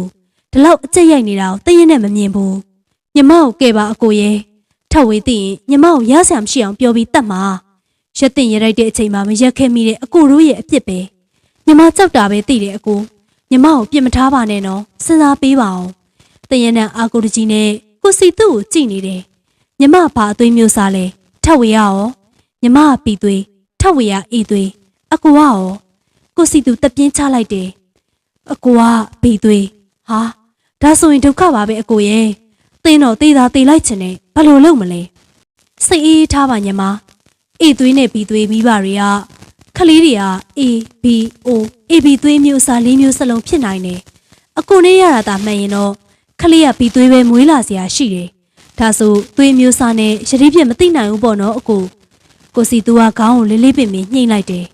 ဒီလောက်အကျက်ရိုက်နေတာကိုတည့်ရက်နဲ့မမြင်ဘူး။ညီမကိုကဲပါအကိုရဲ့ထပ်ဝေးသိရင်ညီမကိုရဆရာမရှိအောင်ပြောပြီးတတ်မှာရက်တင်ရလိုက်တဲ့အချိန်မှာမရက်ခဲ့မိတဲ့အကိုတို့ရဲ့အပြစ်ပဲညီမကြောက်တာပဲသိတယ်အကိုညီမကိုပြစ်မထားပါနဲ့နော်စဉ်းစားပေးပါအောင်တရနံအာကိုတကြီးနဲ့ကိုစီသူ့ကိုကြည့်နေတယ်ညီမဘာအသွေးမျိုးစားလဲထပ်ဝေးရရောညီမကပီသွေးထပ်ဝေးရအေးသွေးအကိုကရောကိုစီသူတပြင်းချလိုက်တယ်အကိုကဘီသွေးဟာဒါဆိုရင်ဒုက္ခပါပဲအကိုရဲ့တင်းတော့တေးတာတေးလိုက်ချင်တယ်ဘယ်လိုလုပ်မလဲစိတ်အေးထားပါညီမအေးသွေးနဲ့ဘီသွေးမိဘတွေကခလေးတွေက A B O A B သွေးမျိုးစား၄မျိုးစလုံးဖြစ်နိုင်တယ်အကိုနဲ့ရတာသာမှန်ရင်တော့ခလေးကဘီသွေးပဲမွေးလာစရာရှိတယ်ဒါဆိုသွေးမျိုးစားနဲ့ရတိပြစ်မသိနိုင်ဘူးပေါ့နော်အကိုစီသူကခေါင်းကိုလေးလေးပင်ပင်ညှိလိုက်တယ်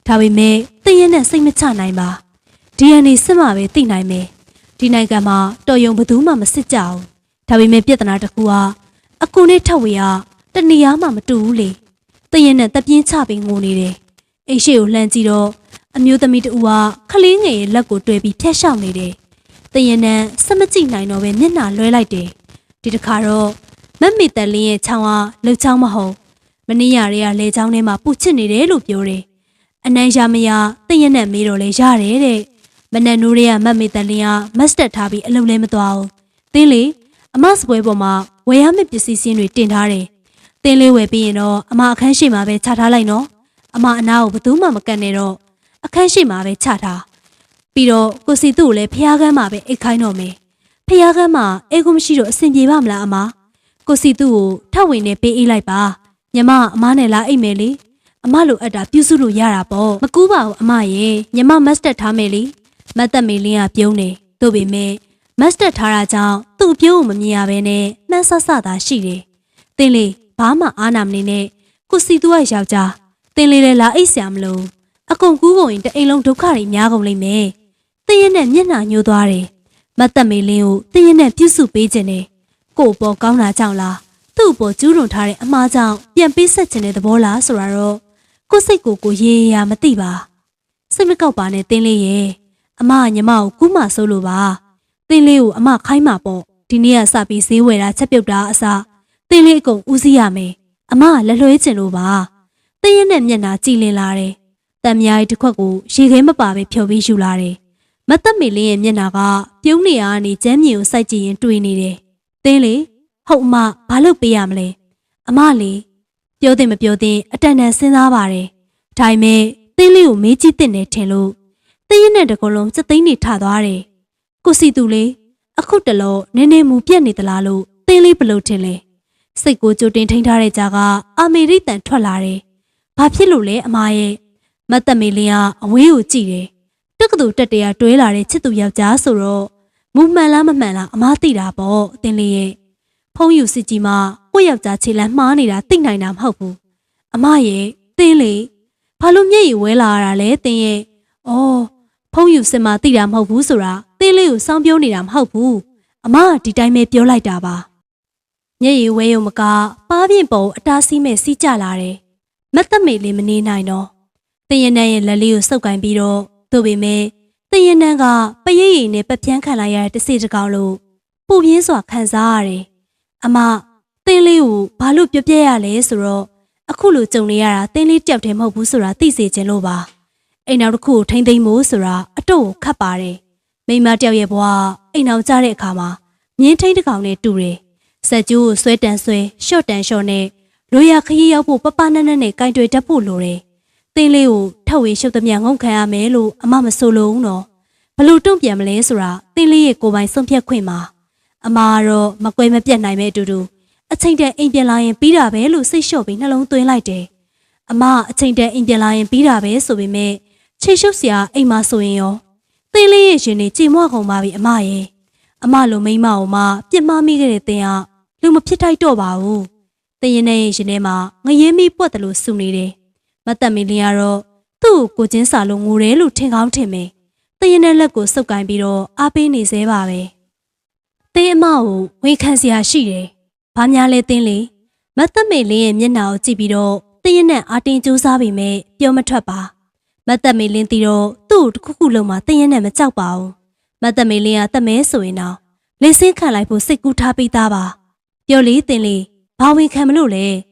ဒါပေမဲ့တည့်ရက်နဲ့စိတ်မချနိုင်ပါ DNA စစ်မှပဲသိနိုင်မယ်ဒီနိုင်ငံမှာတော်ယုံဘသူမှမစစ်ကြဘူးဒါပေမဲ့ပြဿနာတစ်ခုကအကူနဲ့ထက်ဝေကတနေရာမှမတူဘူးလေတရင်နဲ့တပြင်းချပြီးငိုနေတယ်အိမ်ရှိကိုလှမ်းကြည့်တော့အမျိုးသမီးတူကခလေးငယ်ရဲ့လက်ကိုတွဲပြီးဖျက်ရှောက်နေတယ်တရင်နဲ့စမကြည့်နိုင်တော့ပဲမျက်နှာလွှဲလိုက်တယ်ဒီတစ်ခါတော့မက်မေတန်လင်းရဲ့ချောင်းကလှုပ်ချောင်းမဟုတ်မနေ့ရတွေကလဲချောင်းထဲမှာပူချစ်နေတယ်လို့ပြောတယ်အနမ်းရမရတရင်နဲ့မေးတော့လဲရတယ်တဲ့မနက်နိုးတွေကမက်မေတန်လင်းကမတ်စတက်ထားပြီးအလုပ်လဲမသွားဘူးတင်းလေအမစပွဲပေါ်မှာဝယ်ရမယ့်ပစ္စည်းစင်းတွေတင်ထားတယ်။တင်းလေးဝယ်ပြီးရင်တော့အမအခန်းရှိမှာပဲချထားလိုက်နော်။အမအနာကိုဘယ်သူမှမကန့်နဲ့တော့အခန်းရှိမှာပဲချထား။ပြီးတော့ကိုစီသူ့ကိုလည်းဖျားကန်းမှာပဲအိတ်ခိုင်းတော့မယ်။ဖျားကန်းမှာအေကုမရှိတော့အဆင်ပြေပါမလားအမ။ကိုစီသူ့ကိုထပ်ဝင်နေပေးအေးလိုက်ပါ။ညီမအမနဲ့လာအိတ်မယ်လေ။အမလိုအပ်တာပြုစုလို့ရတာပေါ့။မကူးပါဘူးအမရဲ့ညီမမတ်စတက်ထားမယ်လေ။မတ်သက်မေလင်းကပြုံးနေ။တို့ပေမဲ့မတ်စတက်ထားတာကြောင့်သူ့ပြိုးကိုမမြင်ရဘဲနဲ့နှမ်းဆဆသာရှိတယ်။တင်းလေးဘာမှအားနာမနေနဲ့ကိုစီသူကယောက်ျားတင်းလေးလည်းလာအိတ်ဆရာမလို့အကုန်ကူးကုန်ရင်တအိမ်လုံးဒုက္ခတွေများကုန်လိမ့်မယ်။တင်းရဲ့နဲ့မျက်နှာညှိုးသွားတယ်။မတ်သက်မေလင်းကိုတင်းရဲ့နဲ့ပြုစုပေးခြင်းနဲ့ကို့ပေါ်ကောင်းတာကြောင့်လားသူ့ပေါ်ကျူးလွန်ထားတဲ့အမှားကြောင့်ပြန်ပေးဆက်ခြင်းတဲ့သဘောလားဆိုတာတော့ကိုစိတ်ကိုရေရာမသိပါ။စိတ်မကောက်ပါနဲ့တင်းလေးရဲ့အမကညီမကိုကူးမှဆိုးလို့ပါ။တင်းလေးကိုအမခိုင်းမှာပေါ့ဒီနေ့ကစပြီးဈေးဝယ်တာချက်ပြုတ်တာအစားတင်းလေးအကုန်ဦးစီးရမယ်အမကလက်လွှဲကျင်လို့ပါတင်းရဲ့နဲ့မျက်နှာကြည်လင်လာတယ်တံမြားကြီးတစ်ခွက်ကိုရေခဲမပါပဲဖြော်ပြီးယူလာတယ်မတ်သက်မေလေးရဲ့မျက်နှာကပြုံးနေရကနေကျမ်းမြေကိုစိုက်ကြည့်ရင်တွေ့နေတယ်တင်းလေးဟုတ်အမဘာလုပ်ပေးရမလဲအမလေးပြောတဲ့မပြောတဲ့အတန်တန်စဉ်းစားပါတယ်ဒါပေမဲ့တင်းလေးကိုမေးကြည့်တဲ့နေထင်လို့တင်းရဲ့နဲ့တကုံလုံးစက်သိန်းနေထသွားတယ်ကိုစီသူလေးအခုတလောနည်းနည်းမူပြက်နေသလားလို့တင်းလေးဘလို့ထင်လဲစိတ်ကိုကြိုတင်ထိန်းထားတဲ့ကြားကအာမေရိတန်ထွက်လာတယ်။ဘာဖြစ်လို့လဲအမရဲ့မတ်သက်မေလင်းကအဝေးကိုကြည့်တယ်။တက္ကသိုလ်တက်တရားတွဲလာတဲ့ချစ်သူယောက်ျားဆိုတော့မူမှန်လားမမှန်လားအမသိတာပေါ့အတင်းလေးရဲ့ဖုံးယူစစ်ကြီးမှာကိုယ့်ယောက်ျားခြေလမ်းမှားနေတာသိနိုင်တာမဟုတ်ဘူး။အမရဲ့တင်းလေးဘာလို့မျက်ရည်ဝဲလာရတာလဲတင်းရဲ့အော်ဖုံးယူစစ်မှာသိတာမဟုတ်ဘူးဆိုတာတင်းလေးကိုစောင်းပြောနေတာမဟုတ်ဘူးအမကဒီတိုင်းပဲပြောလိုက်တာပါမျက်ရည်ဝဲရုံမကပါးပြင့်ပုံအတားစီးမဲ့စီးကြလာတယ်မတ်သက်မေလေးမနေနိုင်တော့တင်ရနန်းရဲ့လက်လေးကိုစုပ်ကင်ပြီးတော့သို့ပေမဲ့တင်ရနန်းကပရိတ်ရည်နဲ့ပပြန်းခံလိုက်ရတဲ့တစေတကောင်လို့ပူပြင်းစွာခံစားရတယ်အမတင်းလေးကိုဘာလို့ပြပြရလဲဆိုတော့အခုလိုကြုံနေရတာတင်းလေးတယောက်တည်းမဟုတ်ဘူးဆိုတာသိစေချင်လို့ပါအိမ်နောက်တစ်ခုကိုထိမ့်သိမ့်မို့ဆိုတာအတော့ကိုခတ်ပါတယ်မိမတယောက်ရဲ့ဘဝအိမ်နောက်ကြတဲ့အခါမှာမြင်းထိန်တစ်ကောင်နဲ့တူတယ်။စက်ကျိုးကိုဆွဲတန်ဆွဲရှော့တန်ရှော့နဲ့လိုရခရီးရောက်ဖို့ပပနက်နက်နဲ့ကင်တွေတက်ဖို့လိုတယ်။တင်းလေးကိုထပ်ဝေရှုပ်သမျှငုံခံရမယ်လို့အမမဆိုလို့နော်။ဘလို့တုံ့ပြန်မလဲဆိုတာတင်းလေးရဲ့ကိုယ်ပိုင်ဆုံးဖြတ်ခွင့်မှာအမကတော့မကွဲမပြတ်နိုင်မဲ့အတူတူအချိန်တန်အိမ်ပြန်လာရင်ပြီးတာပဲလို့စိတ်လျှော့ပြီးနှလုံးသွင်းလိုက်တယ်။အမအချိန်တန်အိမ်ပြန်လာရင်ပြီးတာပဲဆိုပေမဲ့ချိတ်ရှုပ်စရာအိမ်မှာဆိုရင်ရောတင်းလေးရဲ့ရှင်နေကြည်မွကုန်ပါပြီအမရဲ့အမလိုမိမအောင်မပြစ်မှားမိခဲ့တဲ့တင်းကလူမဖြစ်ထိုက်တော့ပါဘူးတ တင်းရင်နဲ့ရင်ထဲမှာငရဲမီးပွက်တယ်လို့စုနေတယ်မတ်သက်မီလင်းကတော့သူ့ကိုချင်းစာလို့ငိုတယ်လို့ထင်ကောင်းထင်မယ်တင်းရင်နဲ့လက်ကိုစုပ်ကိုင်းပြီးတော့အားပေးနေသေးပါပဲတင်းအမကိုဝန်ခံစရာရှိတယ်ဘာများလဲတင်းလေမတ်သက်မီလင်းရဲ့မျက်နှာကိုကြည့်ပြီးတော့တင်းရင်နဲ့အာတင်ကြိုးစားပြီးမဲ့ပြောမထွက်ပါမတ်သက်မီလင်းတီတော့သူ့ကိုတစ်ခုခုလုံးမှတင်းရင်နဲ့မကြောက်ပါဘူးမတ်သက်မီလင်းကတက်မဲဆိုရင်တော့လင်းစင်းခံလိုက်ဖို့စိတ်ကူးထားပြီးသားပါပြောလေတင်းလေဘာဝင်ခံမလို့လ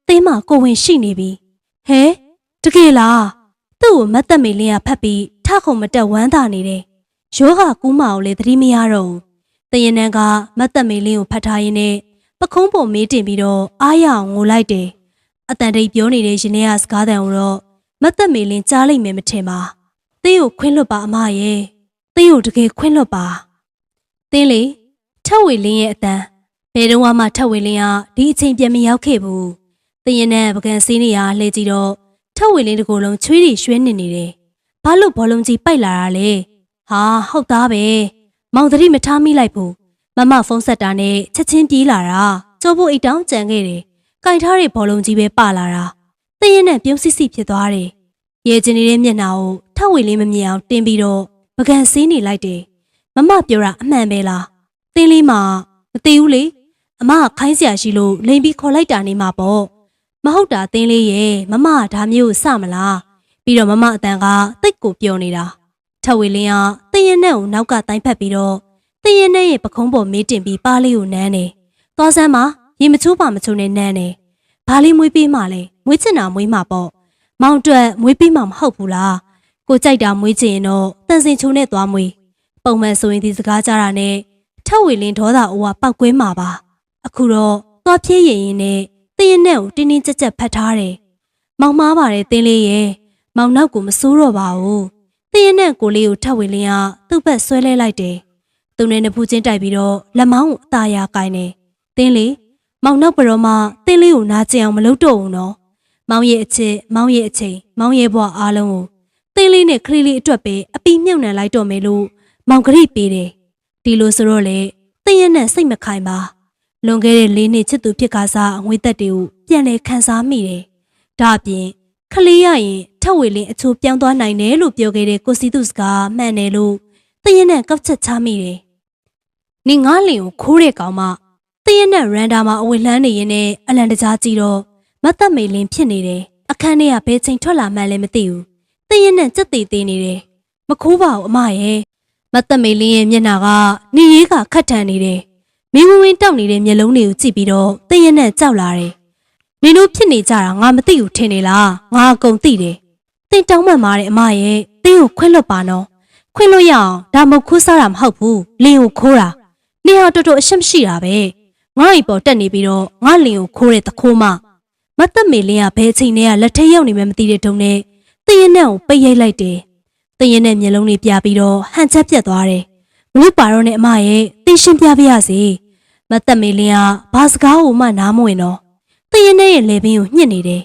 ဲတင်းမကိုဝင်ရှိနေပြီဟဲတကယ်လားသူ့ကိုမတ်သက်မီလင်းကဖတ်ပြီးထခုံမတက်ဝမ်းသာနေတယ်ယောဂကူးမအောင်လေသတိမရတော့ဘူးတရင်နန်းကမတ်သက်မီလင်းကိုဖတ်ထားရင်းနဲ့ပခုံးပေါ်မေးတင်ပြီးတော့အားရအောင်ငိုလိုက်တယ်အတန်တိတ်ပြောနေတဲ့ရင်ထဲကစကားတန်ကိုတော့မတ်သက်မီလင်းကြားလိုက်မယ်မထင်ပါတင်းကိုခွင်းလွတ်ပါအမရဲ့တင်းကိုတကယ်ခွင်းလွတ်ပါတင်းလေထက်ဝေလင်းရဲ့အတန်ဘယ်တော့မှထက်ဝေလင်းကဒီအချိန်ပြန်မရောက်ခဲ့ဘူးတင်းရင်နဲ့ပကံစင်းနေရလှည့်ကြည့်တော့ထက်ဝေလင်းတကူလုံးချွေးတွေရွှဲနေနေတယ်ဘာလို့ဘောလုံးကြီးပိုက်လာတာလဲဟာဟုတ်သားပဲမောင်သတိမထားမိလိုက်ဘူးမမဖုန်းဆက်တာနဲ့ချက်ချင်းပြေးလာတာကျိုးဖို့အိတ်တောင်းကြံခဲ့တယ်ကင်ထားတဲ့ဘောလုံးကြီးပဲပါလာတာတင်းရင်နဲ့ပြုံးစစ်စစ်ဖြစ်သွားတယ်ရဲကျင်နေတဲ့မျက်နှာကိုထက်ဝေလင်းမမြင်အောင်တင်းပြီးတော့ပကံစင်းနေလိုက်တယ်မမပြောတာအမှန်ပဲလားတင်းလေးမသိဘူးလေအမခိုင်းစရာရှိလို့လိန်ပြီးခေါ်လိုက်တာနေမှာပေါ့မဟုတ်တာတင်းလေးရဲ့မမဒါမျိုးစမလားပြီးတော့မမအတန်ကတိတ်ကိုပြောနေတာထက်ဝေလင်းကတင်းရင်နဲ့ကိုနောက်ကတိုင်းဖက်ပြီးတော့တင်းရင်နဲ့ရဲ့ပခုံးပေါ်မေးတင်ပြီးပါးလေးကိုနမ်းတယ်သွားစမ်းမှာရေမချိုးပါမချိုးနဲ့နမ်းတယ်ဘာလေးမွေးပေးမှလဲမွေးချင်တာမွေးမှာပေါ့မောင်တွက်မွေးပေးမှာမဟုတ်ဘူးလားကိုကြိုက်တာမွေးချင်ရင်တော့တန်စင်ချိုးနဲ့သွားမွေးပုံမှန်ဆိုရင်ဒီစကားကြတာနဲ့ထက်ဝေလင်းဒေါသအိုးကပောက်ကွဲမှာပါအခုတော့သွားပြေးရင်နဲ့တင်းရင်နဲ့ကိုတင်းတင်းကြပ်ကြပ်ဖတ်ထားတယ်မောင်မားပါတယ်တင်းလေးရဲ့မောင်နောက်ကိုမစိုးတော့ပါဘူးတင်းရင်နဲ့ကိုလေးကိုထက်ဝေလင်းကသူ့ဘက်ဆွဲလဲလိုက်တယ်သူနဲ့နဖူးချင်းတိုက်ပြီးတော့လက်မောင်းကိုအသာရကိုင်းတယ်တင်းလေးမောင်နောက်ဘရောမှတင်းလေးကိုနာကျင်အောင်မလုပ်တော့ဘူးနော်မောင်ရဲ့အချစ်မောင်ရဲ့အချိန်မောင်ရဲ့ဘဝအားလုံးကိုတင်းလေးနဲ့ခရီးလေးအတွက်ပဲအပီးမြုပ်နှံလိုက်တော့မယ်လို့မောင်ကလေးပေးတယ်ဒီလိုဆိုတော့လေတင်းရင်နဲ့စိတ်မခိုင်ပါလွန်ခဲ့တဲ့၄နှစ်ချစ်သူဖြစ်ကားစားအငွေသက်တွေကိုပြန်လည်ခန်းစားမိတယ်ဒါအပြင်ခလေးရရင်ထက်ဝေလင်းအချိုးပြောင်းသွားနိုင်တယ်လို့ပြောခဲ့တဲ့ကိုစီတုစကားမှန်တယ်လို့တင်းရင်နဲ့ကောက်ချက်ချမိတယ်နေငါလင်ကိုခိုးတဲ့ကောင်မတင်းရင်နဲ့ရန်ဒါမှာအဝေလှမ်းနေရင်နဲ့အလန်တကြားကြည့်တော့မတ်သက်မေလင်းဖြစ်နေတယ်အခန်းထဲကဘယ်ချိန်ထွက်လာမှန်းလည်းမသိဘူးတင်းရင်နဲ့ကြက်သေးသေးနေတယ်မခိုးပါဘူးအမရဲ့မတ်သက်မေလင်းရဲ့မျက်နှာကနေရေးကခတ်ထန်နေတယ်မင်းဝင်းတောက်နေတဲ့မျက်လုံးတွေကိုကြည့်ပြီးတော့တင်းရင်နဲ့ကြောက်လာတယ်နင်တို့ဖြစ်နေကြတာငါမသိဘူးထင်နေလားငါအကုန်သိတယ်တင်းတောင်းမှန်ပါတယ်အမရဲ့တင်းကိုခွင့်လွတ်ပါနော်ခွင့်လွတ်ရအောင်ဒါမဟုတ်ခိုးစားတာမဟုတ်ဘူးလင်းကိုခိုးတာနေဟာတော်တော်အရှက်မရှိတာပဲငါ့အိမ်ပေါ်တက်နေပြီးတော့ငါလင်းကိုခိုးတဲ့တခိုးမမတ်သက်မေလင်းကဘယ်ချိန်တည်းကလက်ထဲရောက်နေမှမသိတဲ့တုံးနဲ့တင်းရင်နဲ့ကိုပိတ်ရိုက်လိုက်တယ်တင်းရင်နဲ့မျက်လုံးလေးပြပြီးတော့ဟန်ချက်ပြတ်သွားတယ်မလို့ပါတော့နဲ့အမရဲ့တင်းရှင်းပြပြရစီမတ်သက်မေလင်းကဘာစကားကိုမှနားမဝင်တော့တင်းရင်နဲ့ရဲ့လေပင်ကိုညှစ်နေတယ်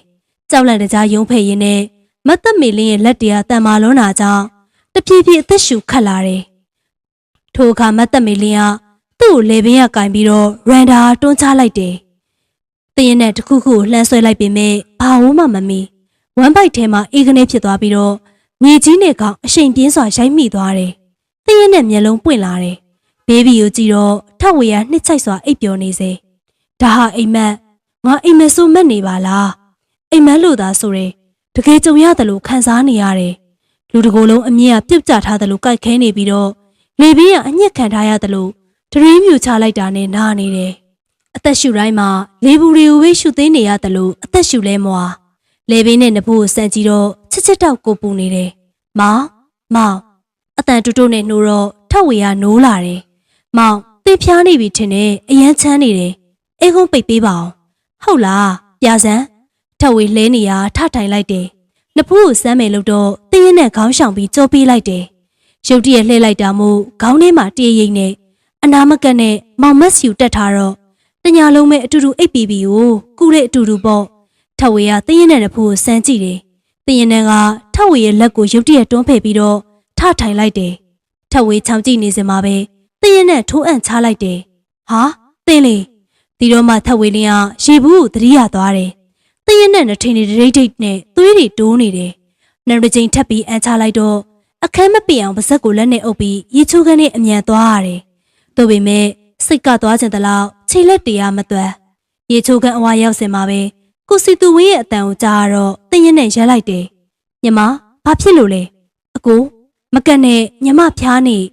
ကြောက်လန့်တကြားယုံဖဲ့ရင်းနဲ့မတ်သက်မေလင်းရဲ့လက်တရားတန်မာလွန်းတာကြောင့်တဖြည်းဖြည်းအသက်ရှူခတ်လာတယ်ထိုအခါမတ်သက်မေလင်းကသူ့ကိုလေပင်ကကင်ပြီးတော့ရန်ဒါတွန်းချလိုက်တယ်တင်းရင်နဲ့တခုခုလှမ်းဆွဲလိုက်ပေမဲ့ဘာဝမှမမီဝမ်းပိုက်ထဲမှာအေးကနေဖြစ်သွားပြီးတော့မြေကြီးနဲ့ကောင်အရှိန်ပြင်းစွာရိုက်မိသွားတယ်တင်းရင်နဲ့မျက်လုံးပွင့်လာတယ်ဘေဘီကိုကြည့်တော့ထက်ဝေရနှစ်ချိုက်စွာအိပ်ပျော်နေစေဒါဟာအိမ်မက်ငါအိမ်မက်ဆိုမက်နေပါလားအိမ်မက်လို့သာဆိုရင်တကယ်ကြုံရတယ်လို့ခံစားနေရတယ်လူတကိုယ်လုံးအမြင့်ကပြုတ်ကျထားတယ်လို့ကြိုက်ခဲနေပြီးတော့လေပင်ကအညစ်ခံထားရတယ်လို့ဒရင်းမြူချလိုက်တာနဲ့နားနေတယ်အသက်ရှူတိုင်းမှာလေဘူးတွေကိုပဲရှူသိမ်းနေရတယ်လို့အသက်ရှူလဲမွာလေပင်နဲ့နဖူးကိုစမ်းကြည့်တော့ချစ်ချစ်တောက်ကိုပူနေတယ်မောင်အတန်တူတူနဲ့နှိုးတော့ထက်ဝေကနိုးလာတယ်မောင်တင်းဖျားနေပြီထင်တယ်အရန်ချမ်းနေတယ်အေကုန်းပိတ်ပေးပါအောင်ဟုတ်လားပြစမ်းထက်ဝေလဲနေရထထိုင်လိုက်တယ်နဖူးကိုစမ်းမယ်လို့တော့တင်းရင်နဲ့ခေါင်းရှောင်ပြီးကြောပေးလိုက်တယ်ရုတ်တရက်လှည့်လိုက်တာမို့ခေါင်းထဲမှာတရေရိပ်နဲ့အနာမကက်နဲ့မောင်မက်စီကိုတက်ထားတော့တညာလုံးမဲ့အတူတူအိပ်ပြီးပြီကိုကူတဲ့အတူတူပေါ့ထက်ဝေကတင်းရင်နဲ့နဖူးကိုစမ်းကြည့်တယ်တင်းရင်နဲ့ကထက်ဝေရဲ့လက်ကိုရုတ်တရက်တွန်းဖယ်ပြီးတော့ထထိုင်လိုက်တယ်ထက်ဝေချောင်ကြည့်နေစမှာပဲတင်းရင်နဲ့ထိုးအံ့ချလိုက်တယ်ဟာတင်းလေး ဒီတော့မှထက်ဝေလင်းကရေဘူးကိုသတိရသွားတယ်။တင်းရဲ့နဲ့ထင်းနေဒိတ်ဒိတ်နဲ့သွေးတွေတိုးနေတယ်။နောက်တစ်ချိန်ထပ်ပြီးအန်ချလိုက်တော့အခန်းမပြေအောင်ပါဇက်ကိုလက်နဲ့အုပ်ပြီးရေချိုးခန်းနဲ့အမြန်သွားရတယ်။ဒါပေမဲ့စိတ်ကသွားချင်သလောက်ခြေလက်တရားမသွက်ရေချိုးခန်းအဝါရောက်စင်မှာပဲကိုစီသူဝင်းရဲ့အတန်ကိုကြားတော့တင်းရဲ့နဲ့ရက်လိုက်တယ်။ညီမဘာဖြစ်လို့လဲ။အကိုမကတ်နဲ့ညီမဖျားနေ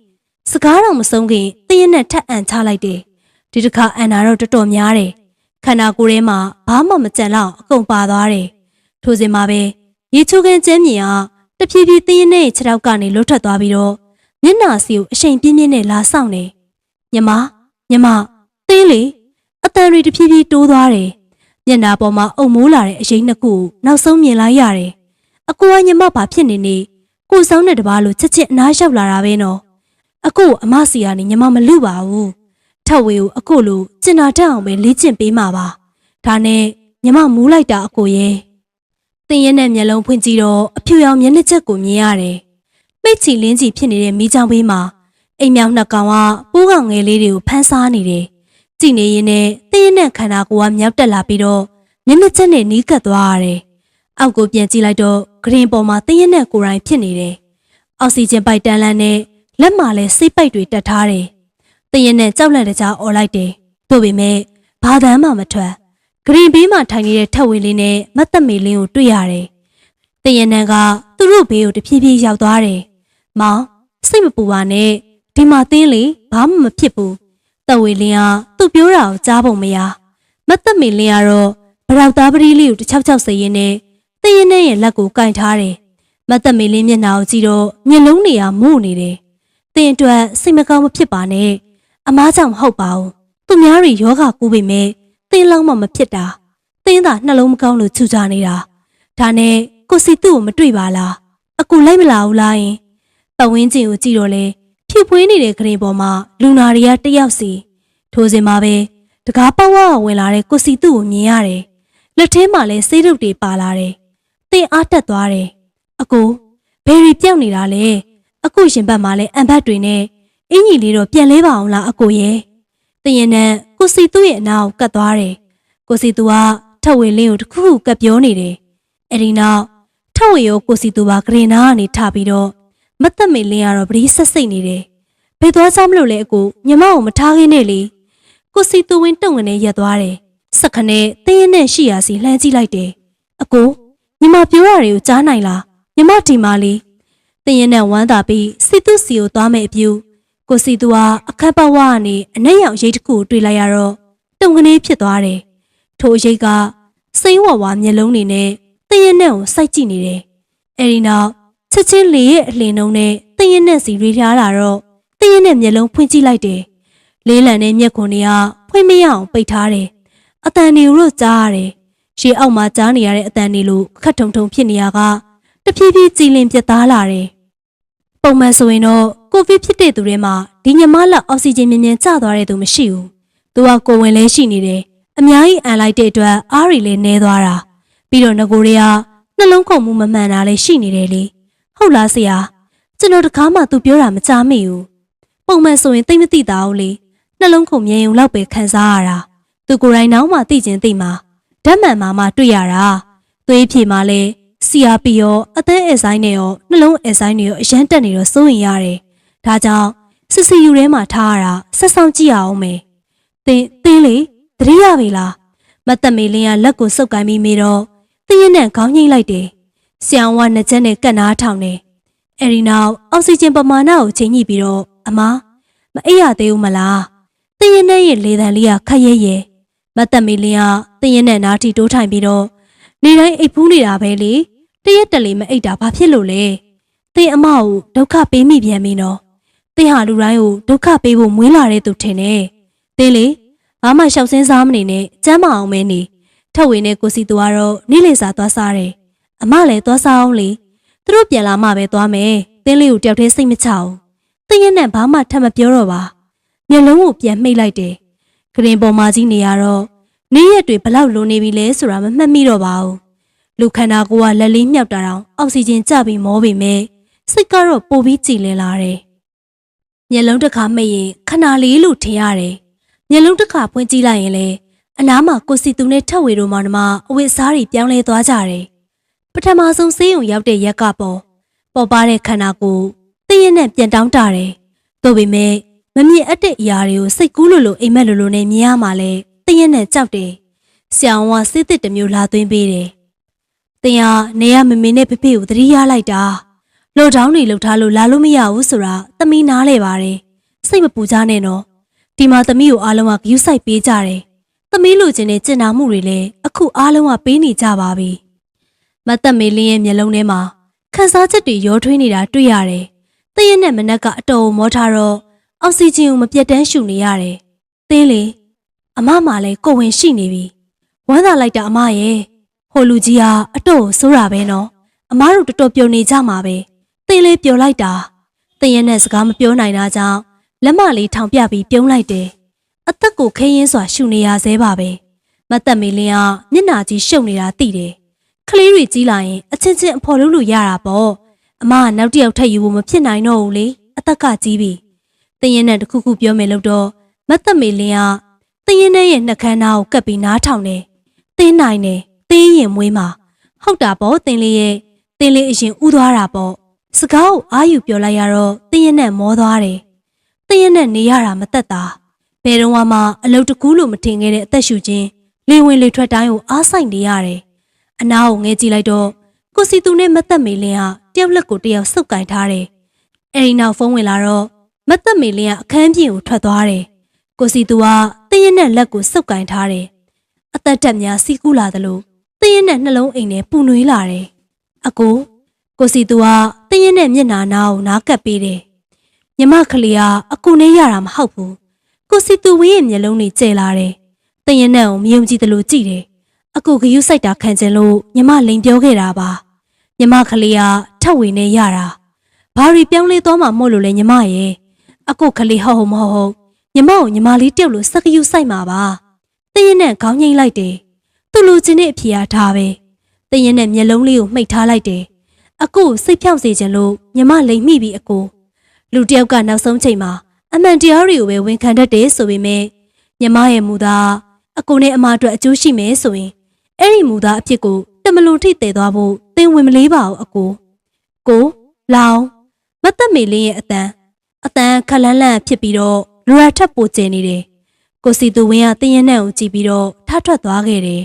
စကားတော့မဆုံးခင်တင်းရဲ့နဲ့ထပ်အန်ချလိုက်တယ်။ဒီတစ်ခါအန်နာတော့တော်တော်များတယ်။ခန္ဓာကိုယ်ထဲမှာဘာမှမကြံလောက်အကုန်ပါသွားတယ်။ထိုစဉ်မှာပဲရေချိုးခန်းကျင်းမြင်ကတဖြည်းဖြည်းတင်းရဲ့ခြေထောက်ကနေလွတ်ထွက်သွားပြီးတော့မျက်နှာစီကိုအရှိန်ပြင်းပြင်းနဲ့လာဆောင်နေ။ညီမတင်းလေအတန်တွေတဖြည်းဖြည်းတိုးသွားတယ်။မျက်နှာပေါ်မှာအုံမိုးလာတဲ့အရေးနှစ်ခုနောက်ဆုံးမြင်လိုက်ရတယ်။အကူကညီမဘာဖြစ်နေကိုစောင်းတဲ့တပားလိုချက်အနားလျှောက်လာတာပဲနော်။အကူအမစီကနေညီမမလူပါဘူး။ထက်ဝေကိုအကူလိုကျင်နာတတ်အောင်ပဲလေ့ကျင့်ပေးမှာပါ။ဒါနဲ့ညီမမူးလိုက်တာအကူရဲ့။တင်းရဲ့နဲ့မျက်လုံးဖွင့်ကြည့်တော့အဖြူရောင်မျက်နှာချက်ကိုမြင်ရတယ်။မိတ်ချီလင်းချီဖြစ်နေတဲ့မိချောင်းဘေးမှာအိမ်မြောင်နှစ်ကောင်ကပိုးကောင်ငယ်လေးတွေကိုဖမ်းစားနေတယ်။ကြည့်နေရင်နဲ့တင်းရဲ့နဲ့ခန္ဓာကိုယ်ကမြောက်တက်လာပြီးတော့မျက်နှာချက်နဲ့နီးကပ်သွားရတယ်။အောက်ကိုပြန်ကြည့်လိုက်တော့ဂရင်ပေါ်မှာတင်းရဲ့နဲ့ကိုယ်တိုင်ဖြစ်နေတယ်။အောက်ဆီဂျင်ပိုက်တန်းလန်းနဲ့လက်မှာလည်းစိတ်ပိုက်တွေတက်ထားတယ်။တင်းရဲ့နဲ့ကြောက်လန့်တကြားអော်လိုက်တယ်။ဒါပေမဲ့ဘာသမ်းမှမထွက်ဂရင်ဘေးမှာထိုင်နေတဲ့ထက်ဝေလေးနဲ့မတ်သက်မေလင်းကိုတွေ့ရတယ်။တင်းရဲ့နဲ့ကသူတို့ဘေးကိုတဖြည်းဖြည်းရောက်သွားတယ်။မောင်စိတ်မပူပါနဲ့ဒီမှာတင်းလေဘာမှမဖြစ်ဘူး။တက်ဝေလင်းကသူ့ပြောတာကိုကြားပုံမရ။မတ်သက်မေလင်းကတော့ဗရောက်သားပရီးလေးကိုတစ်ချောက်ချောက်စရင်းနဲ့တင်းရဲ့နဲ့ရဲ့လက်ကိုကင်ထားတယ်။မတ်သက်မေလင်းမျက်နှာကိုကြည့်တော့မျက်လုံးတွေကမို့နေတယ်။တင်းအတွက်စိတ်မကောင်းမဖြစ်ပါနဲ့။အမားကြောင့်မဟုတ်ပါဘူး။သူများတွေယောဂကူးပေမဲ့တင်းလုံးမှမဖြစ်တာ။တင်းသာနှလုံးမကောင်းလို့ချူချနေတာ။ဒါနဲ့ကိုစီသူ့ကိုမတွေ့ပါလား။အကူလိုက်မလာဘူးလားယင်။ပတ်ဝန်းကျင်ကိုကြည့်တော့လေဖြူဖွေးနေတဲ့ဂရင်ပေါ်မှာလူနာတွေကတယောက်စီထိုးစင်မှာပဲတကားပေါက်ဝါဝင်လာတဲ့ကိုစီသူ့ကိုမြင်ရတယ်။လက်ထဲမှာလည်းဆေးရုပ်တွေပါလာတယ်။တင်းအားတက်သွားတယ်။အကူဘယ်ရီပြောက်နေတာလဲ။အကူရင်ဘတ်မှာလည်းအံဘတ်တွေနဲ့အင်ကြီးလေးတော့ပြန်လဲပါအောင်လားအကူရဲ့။တင်းရင်နဲ့ကိုစီသူ့ရဲ့အနာကိုကတ်သွားတယ်။ကိုစီသူကထက်ဝေလင်းကိုတခုခုကပ်ပြောနေတယ်။အဲဒီနောက်ထက်ဝေရောကိုစီသူပါဂရင်နာကနေထပြီးတော့မတ်သက်မေလင်းကတော့ပရိဆက်စိတ်နေတယ်။ဘယ်သွားစားမလို့လဲအကူညီမကိုမထားခင်းနဲ့လေ။ကိုစီသူဝင်းတုံကနေရက်သွားတယ်။စက္ကနဲ့တင်းရင်နဲ့ရှိရစီလှမ်းကြည့်လိုက်တယ်။အကူညီမပြောတာတွေကိုကြားနိုင်လား။ညီမဒီမာလေးတင်းရင်နဲ့ဝမ်းသာပြီးစီသူစီကိုသွားမယ်အပြူကိုစီသူကအခက်ပတ်ဝါကနေအနက်ရောင်ရိတ်တစ်ခုကိုတွေ့လိုက်ရတော့တုံကနေဖြစ်သွားတယ်။ထိုရိတ်ကစိမ့်ဝဝမျက်လုံးတွေနဲ့တင်းရင်နဲ့ကိုစိုက်ကြည့်နေတယ်။အဲဒီနောက်ချက်ချင်းလေရဲ့အလင်းနှုံးနဲ့တင်းရင်နဲ့စီရွေးထားလာတော့တင်းရင်နဲ့မျက်လုံးဖွင့်ကြည့်လိုက်တယ်။လေးလံနဲ့မျက်ခွန်တွေကဖွင့်မရအောင်ပိတ်ထားတယ်။အတန်တွေကိုကြားရတယ်။ရေအောက်မှာကြားနေရတဲ့အတန်တွေလိုခက်ထုံထုံဖြစ်နေရကတဖြည်းဖြည်းကြည်လင်ပြတ်သားလာတယ်။ပုံမှန်ဆိုရင်တော့ကိုဗစ်ဖြစ်တဲ့သူတွေမှာဒီညမလောက်အောက်ဆီဂျင်မြင်မြန်ကျသွားတဲ့သူမရှိဘူး။သူကကိုဝင်လဲရှိနေတယ်။အများကြီးအန်လိုက်တဲ့အတွက်အားရီလည်းနှဲသွားတာ။ပြီးတော့ငကိုတွေကနှလုံးခုန်မှုမမှန်တာလည်းရှိနေတယ်လေ။ဟုတ်လားဆရာ။ကျွန်တော်တကားမှသူပြောတာမကြားမိဘူး။ပုံမှန်ဆိုရင်သိမသိတာဘူးလေ။နှလုံးခုန်မြင်ုံလောက်ပဲခံစားရတာ။သူကိုယ်တိုင်နောက်မှသိချင်းသိမှာဓာတ်မှန်မှတွေ့ရတာ။သွေးဖြေမှလည်းCRP ရောအသက်အဆိုင်နဲ့ရောနှလုံးအဆိုင်တွေရောအရန်တက်နေတော့စိုးရင်ရတယ်။ဒါကြောင့်စစ်စီယူထဲမှာထားရတာဆက်ဆောင်ကြည့်ရအောင်မယ်။တင်းလေတတိယပြီလား။မတ်သက်မေလင်းကလက်ကိုစုပ်ကိုင်းပြီးမေတော့တင်းရင်နဲ့ခေါင်းငိမ့်လိုက်တယ်။ဆီအောင်ဝနှစ်ချက်နဲ့ကတ်နားထောင်တယ်။အဲဒီနောက်အောက်ဆီဂျင်ပမာဏကိုချိန်ညှိပြီးတော့အမမအိပ်ရသေးဘူးမလား။တင်းရင်နဲ့ရဲ့လေသံလေးကခက်ရဲရဲ။မတ်သက်မေလင်းကတင်းရင်နဲ့နားထီတိုးထိုင်ပြီးတော့နေတိုင်းအိပ်ဖူးနေတာပဲလေတရက်တလေမအိပ်တာဘာဖြစ်လို့လဲတင်းအမကိုဒုက္ခပေးမိပြန်ပြီနော်တင်းဟာလူတိုင်းကိုဒုက္ခပေးဖို့မွေးလာတဲ့သူထင်တယ်တင်းလေဘာမှရှောက်စင်းစားမနေနဲ့ကျမ်းမအောင်မဲနေထက်ဝေနဲ့ကိုစီသူကတော့နေ့လေစာသွားစားတယ်အမလည်းသွားစားအောင်လေသူတို့ပြန်လာမှပဲသွားမယ်တင်းလေးကိုတယောက်တည်းစိတ်မချဘူးတင်းရဲ့နဲ့ဘာမှထပ်မပြောတော့ပါမျက်လုံးကိုပြန်မှိတ်လိုက်တယ်ဂရင်ပေါ်မှာကြီးနေရတော့နေ့ရက်တွေဘလောက်လွန်နေပြီလဲဆိုတာမမှတ်မိတော့ပါဘူးလူခန္ဓာကိုယ်ကလက်လေးမြောက်တာတောင်အောက်ဆီဂျင်ကျပြီးမောပေမဲ့စိတ်ကတော့ပိုပြီးကြည်လင်လာတယ်မျက်လုံးတစ်ခါမှိတ်ရင်ခဏလေးလို့ထင်ရတယ်မျက်လုံးတစ်ခါဖွင့်ကြည့်လိုက်ရင်လေ အနားမှာကိုစီသူနဲ့ထက်ဝေတို့မောင်နှမအဝတ်အစားတွေပြောင်းလဲသွားကြတယ်ပထမဆုံးဆေးရုံရောက်တဲ့ရက်ကပေါ်ပါတဲ့ခန္ဓာကိုယ်တင်းရင်နဲ့ပြန်တောင်းတတယ်တို့ပေမဲ့မမြင်အပ်တဲ့အရာတွေကိုစိတ်ကူးလိုအိမ်မက်လိုနဲ့မြင်ရမှလဲတင်းရင်နဲ့ကြောက်တယ်ဆရာဝန်ကစစ်တစ်တစ်မျိုးလာသွင်းပေးတယ်တင်းရနေရမမင်းနဲ့ဖေဖေကိုသတိရလိုက်တာလော့ဒေါင်းတွေလှုပ်ထားလို့လာလို့မရဘူးဆိုတာသမီးနားလဲပါတယ်စိတ်မပူကြနဲ့နော်ဒီမှာသမီးကိုအားလုံးကဂရုစိုက်ပေးကြတယ်သမီးလိုချင်တဲ့ကျင်နာမှုတွေလည်းအခုအားလုံးကပေးနေကြပါပြီမတ်သက်မေလင်းရဲ့မျက်လုံးထဲမှာခန်းစားချက်တွေရောထွေးနေတာတွေ့ရတယ်။တင်းရဲ့နဲ့မနက်ကအတော်မောထားတော့အောက်ဆီဂျင်ကိုမပြတ်တမ်းရှူနေရတယ်။တင်းလေအမမလည်းကိုဝင်ရှိနေပြီ။ဝမ်းသာလိုက်တာအမရဲ့ဟိုလူကြီးကအတော့ဆိုးတာပဲနော်။အမတို့တော်တော်ပျော်နေကြမှာပဲ။တင်းလေးပျော်လိုက်တာ။တင်းရဲ့နဲ့စကားမပြောနိုင်တာကြောင့်လက်မလေးထောင်ပြပြီးပြုံးလိုက်တယ်။အသက်ကိုခင်းရင်းစွာရှူနေရသေးပါပဲ။မတ်သက်မေလင်းကမျက်နှာကြီးရှုပ်နေတာသိတယ်။ကလေးတွေကြီးလာရင်အချင်းချင်းအဖော်လို့ရတာပေါ့အမကနောက်တစ်ယောက်ထပ်ယူဖို့မဖြစ်နိုင်တော့ဘူးလေအသက်ကကြီးပြီတင်းရင်နဲ့တခုခုပြောမယ်လို့တော့မတ်သက်မေလင်းကတင်းရင်နဲ့ရဲ့နှကန်းသားကိုကပ်ပြီးနားထောင်တယ်တင်းနိုင်တယ်တင်းရင်မွေးမှာဟုတ်တာပေါ့တင်းလေးရဲ့တင်းလေးအရင်ဥသွားတာပေါ့စကားကိုအာယူပြောလိုက်ရတော့တင်းရင်နဲ့မောသွားတယ်တင်းရင်နဲ့နေရတာမသက်တာဘယ်တော့မှအလုပ်တကူးလို့မထင်ခဲ့တဲ့အသက်ရှူခြင်းလေဝင်လေထွက်တိုင်းကိုအားဆိုင်နေရတယ်အနားကိုငဲကြည့်လိုက်တော့ကိုစီသူနဲ့မတ်သက်မေလင်းကတယောက်လက်ကိုတယောက်စုပ်ကင်ထားတယ်။အဲဒီနောက်ဖုန်းဝင်လာတော့မတ်သက်မေလင်းကအခန်းပြင်ကိုထွက်သွားတယ်။ကိုစီသူကတင်းရင်နဲ့လက်ကိုစုပ်ကင်ထားတယ်။အသက်တက်များစီးကူးလာသလိုတင်းရင်နဲ့နှလုံးအိမ်နဲ့ပူနွေးလာတယ်။အကိုစီသူကတင်းရင်နဲ့မျက်နှာနားကိုနားကပ်ပေးတယ်။ညီမကလေးကအကူနဲ့ရတာမဟုတ်ဘူး။ကိုစီသူဝင်းရဲ့မျက်လုံးတွေကျဲလာတယ်။တင်းရင်နဲ့ကိုမယုံကြည်သလိုကြည့်တယ်။အကူဂယုစိုက်တာခံချင်လို့ညီမလိန်ပြောခဲ့တာပါညီမကလေးကထက်ဝေနေရတာဘာရီပြောင်းလဲသွားမှမို့လို့လဲညီမရဲ့အကူကလေးဟုတ်မဟုတ်ညီမကိုညီမလေးတယောက်လို့စကယုစိုက်မှာပါတင်းရင်နဲ့ခေါင်းငိမ့်လိုက်တယ်သူ့လူချင်းနဲ့အဖေအားထားပဲတင်းရင်နဲ့မျက်လုံးလေးကိုမှိတ်ထားလိုက်တယ်အကူစိတ်ဖြောင့်စေချင်လို့ညီမလိန်မိပြီအကူလူတယောက်ကနောက်ဆုံးချိန်မှာအမှန်တရားတွေကိုပဲဝန်ခံတတ်တယ်ဆိုပေမဲ့ညီမရဲ့မူသားအကူနဲ့အမအတွက်အကျိုးရှိမယ်ဆိုရင်အဲ့ဒီမူသားအဖြစ်ကိုတမလွန်ထိတည်သွားဖို့သင်ဝင်မလေးပါဘူးအကိုလောင်မတ်သက်မေလင်းရဲ့အတန်ခလန်းလန့်ဖြစ်ပြီးတော့လူရထပ်ပိုကျနေတယ်ကိုစီသူဝင်းကတင်းရင်နဲ့ကိုကြည့်ပြီးတော့ထထွက်သွားခဲ့တယ်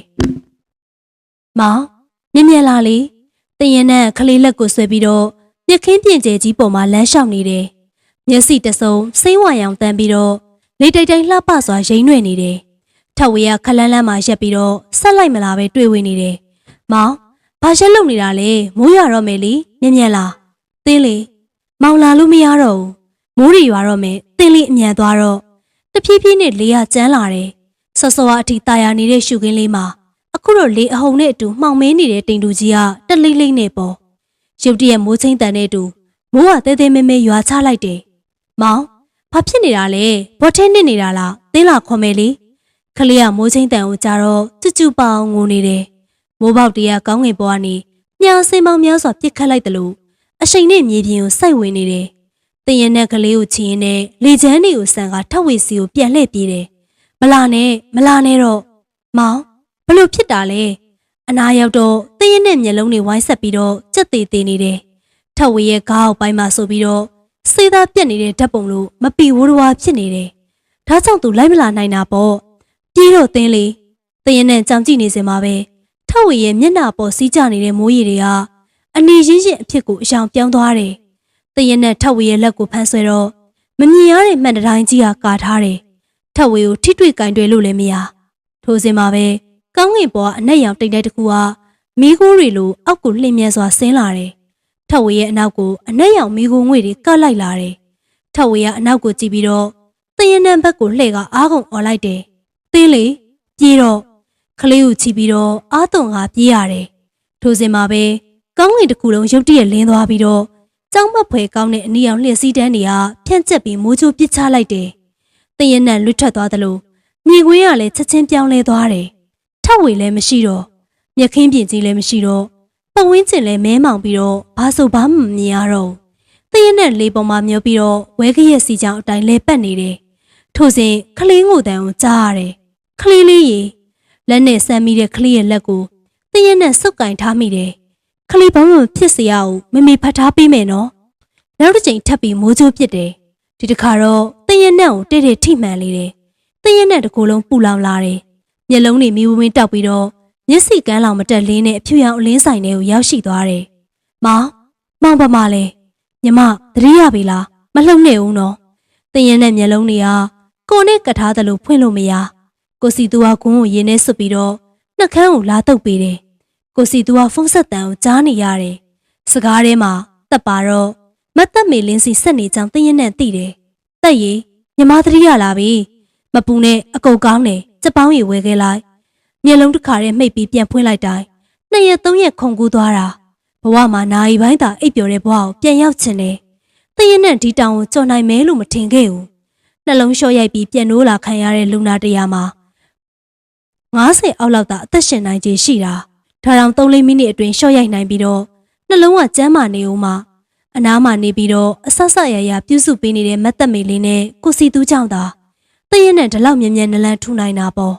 မောင်မြင်လာလေတင်းရင်နဲ့ခလေးလက်ကိုဆွဲပြီးတော့မြက်ခင်းပြင်ကျဲကြီးပေါ်မှာလမ်းလျှောက်နေတယ်မျက်စိတစုံစိမ့်ဝါရောင်တန်းပြီးတော့လေတိတ်တိုင်းလှပစွာရိမ့်ရွယ်နေတယ်ထက်ဝေကခလန်းလန်းမှာရက်ပြီးတော့ဆက်လိုက်မလားပဲတွေ့ဝင်နေတယ်။မောင်ဘာရက်လုံနေတာလဲမိုးရွာတော့မယ်လေမြင်လားတင်းလေမောင်လာလို့မရတော့ဘူးမိုးတွေရွာတော့မယ်တင်းလေးအမြန်သွားတော့တဖြည်းဖြည်းနဲ့လေကကျန်းလာတယ်။စောစောအထိတာယာနေတဲ့ရှုခင်းလေးမှာအခုတော့လေအဟုန်နဲ့အတူမှောင်မဲနေတဲ့တိမ်တူကြီးကတလိမ့်လိမ့်နဲ့ပေါ့။ရုတ်တရက်မိုးချင်းတန်တဲ့အတူမိုးကတဲတဲမဲမဲရွာချလိုက်တယ်။မောင်ဘာဖြစ်နေတာလဲဘောထဲနစ်နေတာလားတင်းလာခေါ်မယ်လေ။ကလေးကမိုးချင်းတန်ကိုကြတော့ကျူပေါအောင်ငိုနေတယ်။မိုးပေါက်တရကောင်းငင်ပေါ်ကနေမြားစင်ပေါင်းများစွာပြစ်ခတ်လိုက်တယ်လို့အရှိန်နဲ့မြေပြင်ကိုစိုက်ဝင်နေတယ်။တင်ရင်နဲ့ကလေးကိုချီရင်နဲ့လေချမ်းတွေကိုဆန်ကထက်ဝေစီကိုပြန်လှည့်ပြေးတယ်။မလာနဲ့တော့မောင်ဘလို့ဖြစ်တာလဲ။အနာရောက်တော့တင်ရင်နဲ့မျက်လုံးတွေဝိုင်းဆက်ပြီးတော့ကြက်သေးနေတယ်။ထက်ဝေရဲ့ကားအောက်ပိုင်းမှာဆိုပြီးတော့စေးသားပြက်နေတဲ့ဓာတ်ပုံလို့မပီဝဝါဖြစ်နေတယ်။ဒါကြောင့်သူလိုက်မလာနိုင်တာပေါ့။ပြေးတော့တင်းလေတင်းရင်နဲ့ကြောင်ကြည့်နေစင်မှာပဲထက်ဝေရဲ့မျက်နှာပေါ်စီးကျနေတဲ့မိုးရေတွေကအနီရင်းရင်းအဖြစ်ကိုအယောင်ပြောင်းသွားတယ်။တင်းရင်နဲ့ထက်ဝေရဲ့လက်ကိုဖမ်းဆွဲတော့မမြင်ရတဲ့မှန်တိုင်းကြီးကကာထားတယ်။ထက်ဝေကိုထိတွေ့ကင်တွယ်လို့လည်းမရ။ထိုစင်မှာပဲကောင်းငင်ပေါ်ကအနက်ရောင်တိတ်တိုက်တစ်ခုကမီးခိုးတွေလိုအောက်ကိုလှည့်မြန်စွာဆင်းလာတယ်။ထက်ဝေရဲ့အနောက်ကိုအနက်ရောင်မီးခိုးငွေတွေကတ်လိုက်လာတယ်။ထက်ဝေကအနောက်ကိုကြည့်ပြီးတော့တင်းရင်နဲ့ဘက်ကိုလှည့်ကအားကုန်អော်လိုက်တယ်။တင်းလေပြေးတော့ကလေးကိုချီပြီးတော့အားသွန်ကပြေးရတယ်။ထိုစဉ်မှာပဲကောင်းငင်တစ်ခုလုံးရုတ်တရက်လင်းသွားပြီးတော့ကြောင်းမဖွယ်ကောင်းတဲ့အနီရောင်လျှက်စီးတန်းတွေကဖြန့်ကျက်ပြီးမိုးချိုးပစ်ချလိုက်တယ်။တင်းရင်နဲ့လွတ်ထွက်သွားသလိုမြေခွေးကလည်းချက်ချင်းပြောင်းလဲသွားတယ်။ထက်ဝေလည်းမရှိတော့မြက်ခင်းပြင်ကြီးလည်းမရှိတော့ပတ်ဝန်းကျင်လည်းမဲမောင်ပြီးတော့ဘာဆိုဘာမှမမြင်ရတော့။တင်းရင်နဲ့လေပေါ်မှာမျောပြီးတော့ဝဲကရက်စီချောင်းအတိုင်းလဲပတ်နေတယ်။ထိုစဉ်ကလေးငိုတန်ကိုကြားရတယ်။ကလေးလေးရေ လက်နဲ့ဆမ်းမိတဲ့ကလေးရဲ့လက်ကိုတည့်ရက်နဲ့စုပ်ကင်ထားမိတယ်ကလေးဘာမှမဖြစ်စေရအောင်မမေဖတ်ထားပေးမယ်နော်နောက်တစ်ချိန်ထပ်ပြီးမိုးကြိုးပစ်တယ်ဒီတစ်ခါတော့တည့်ရက်နဲ့ကိုတဲ့တဲ့ထိမှန်လေတယ်တည့်ရက်နဲ့တကူလုံးပူလောင်လာတယ်မျက်လုံးတွေမီးဝင်းတောက်ပြီးတော့မျက်စိကန်းလောင်မတက်လင်းနဲ့အဖြူရောင်အလင်းဆိုင်ထဲကိုရောက်ရှိသွားတယ်မောင်ပါမလဲညီမသတိရပြီလားမလှုပ်နဲ့ဦးနော်တည့်ရက်နဲ့မျက်လုံးတွေကကိုနဲ့ကထားသလိုဖွင့်လို့မရကိုစီသူကဂွန်းကိုရင်းနဲ့ဆွတ်ပြီးတော့နှက်ခမ်းကိုလာတုပ်ပေးတယ်ကိုစီသူကဖုန်းဆက်တန်ကိုကြားနေရတယ်စကားထဲမှာတက်ပါတော့မတ်သက်မေလင်းစီဆက်နေကြောင်းတည့်ရက်နဲ့သိတယ်တက်ရီညီမသတိရလာပြီမပူနဲ့အကုတ်ကောင်းတယ်စပောင်းရီဝဲခဲ့လိုက်မျက်လုံးတစ်ခါတည်းမှိတ်ပြီးပြန်ဖွင့်လိုက်တိုင်း2 ရက် 3 ရက်ခုန်ကူးသွားတာဘဝမှာနာရီပိုင်းသာအိပ်ပျော်တဲ့ဘဝကိုပြန်ရောက်ချင်တယ်တည့်ရက်နဲ့ဒီတောင်ကိုကြော်နိုင်မဲလို့မထင်ခဲ့ဘူးနှလုံးလျှော့ရိုက်ပြီးပြန်နိုးလာခံရတဲ့လူနာတရားမှာ90အောက်လောက်သာအသက်ရှင်နိုင်ခြေရှိတာဒါတောင်3-4မိနစ်အတွင်းလျှော့ရိုက်နိုင်ပြီးတော့နှလုံးကကျန်းမာနေဦးမှာအနားမှာနေပြီးတော့အဆက်ဆက်ရရပြုစုပေးနေတဲ့မတ်သက်မေလေးနဲ့ကိုစီသူကြောင့်သာတည့်ရက်နဲ့ဒီလောက်မြဲမြဲနလန်ထူနိုင်တာပေါ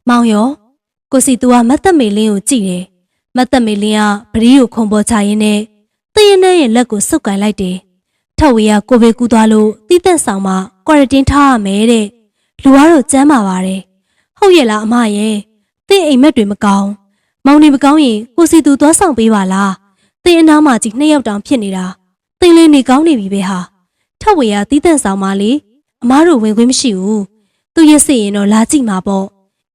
့မောင်ရောကိုစီသူကမတ်သက်မေလင်းကိုကြည့်တယ်မတ်သက်မေလင်းကပရီးကိုခုံပေါ်ချရင်းနဲ့တည့်ရက်နဲ့ရဲ့လက်ကိုစုပ်ကန်လိုက်တယ်ထဝေကကိုဘေကူးသွားလို့တီးသက်ဆောင်မှာကွာရတင်းထားရမယ်တဲ့လူကတော့ကျမ်းပါပါတယ်ဟုတ်ရဲ့လားအမရဲ့သင်အိမ်မက်တွေမကောင်းမောင်နေမကောင်းရင်ကိုစီသူသွားဆောင်ပေးပါလားသင်အနားမှာကြီး2 ယောက်တောင်ဖြစ်နေတာသင်လေးနေကောင်းနေပြီပဲဟာထဝေကတီးသက်ဆောင်မှာလေအမားတို့ဝင်ခွင့်မရှိဘူးသူရဲ့စိတ်ရင်တော့လာကြည့်မှာပေါ့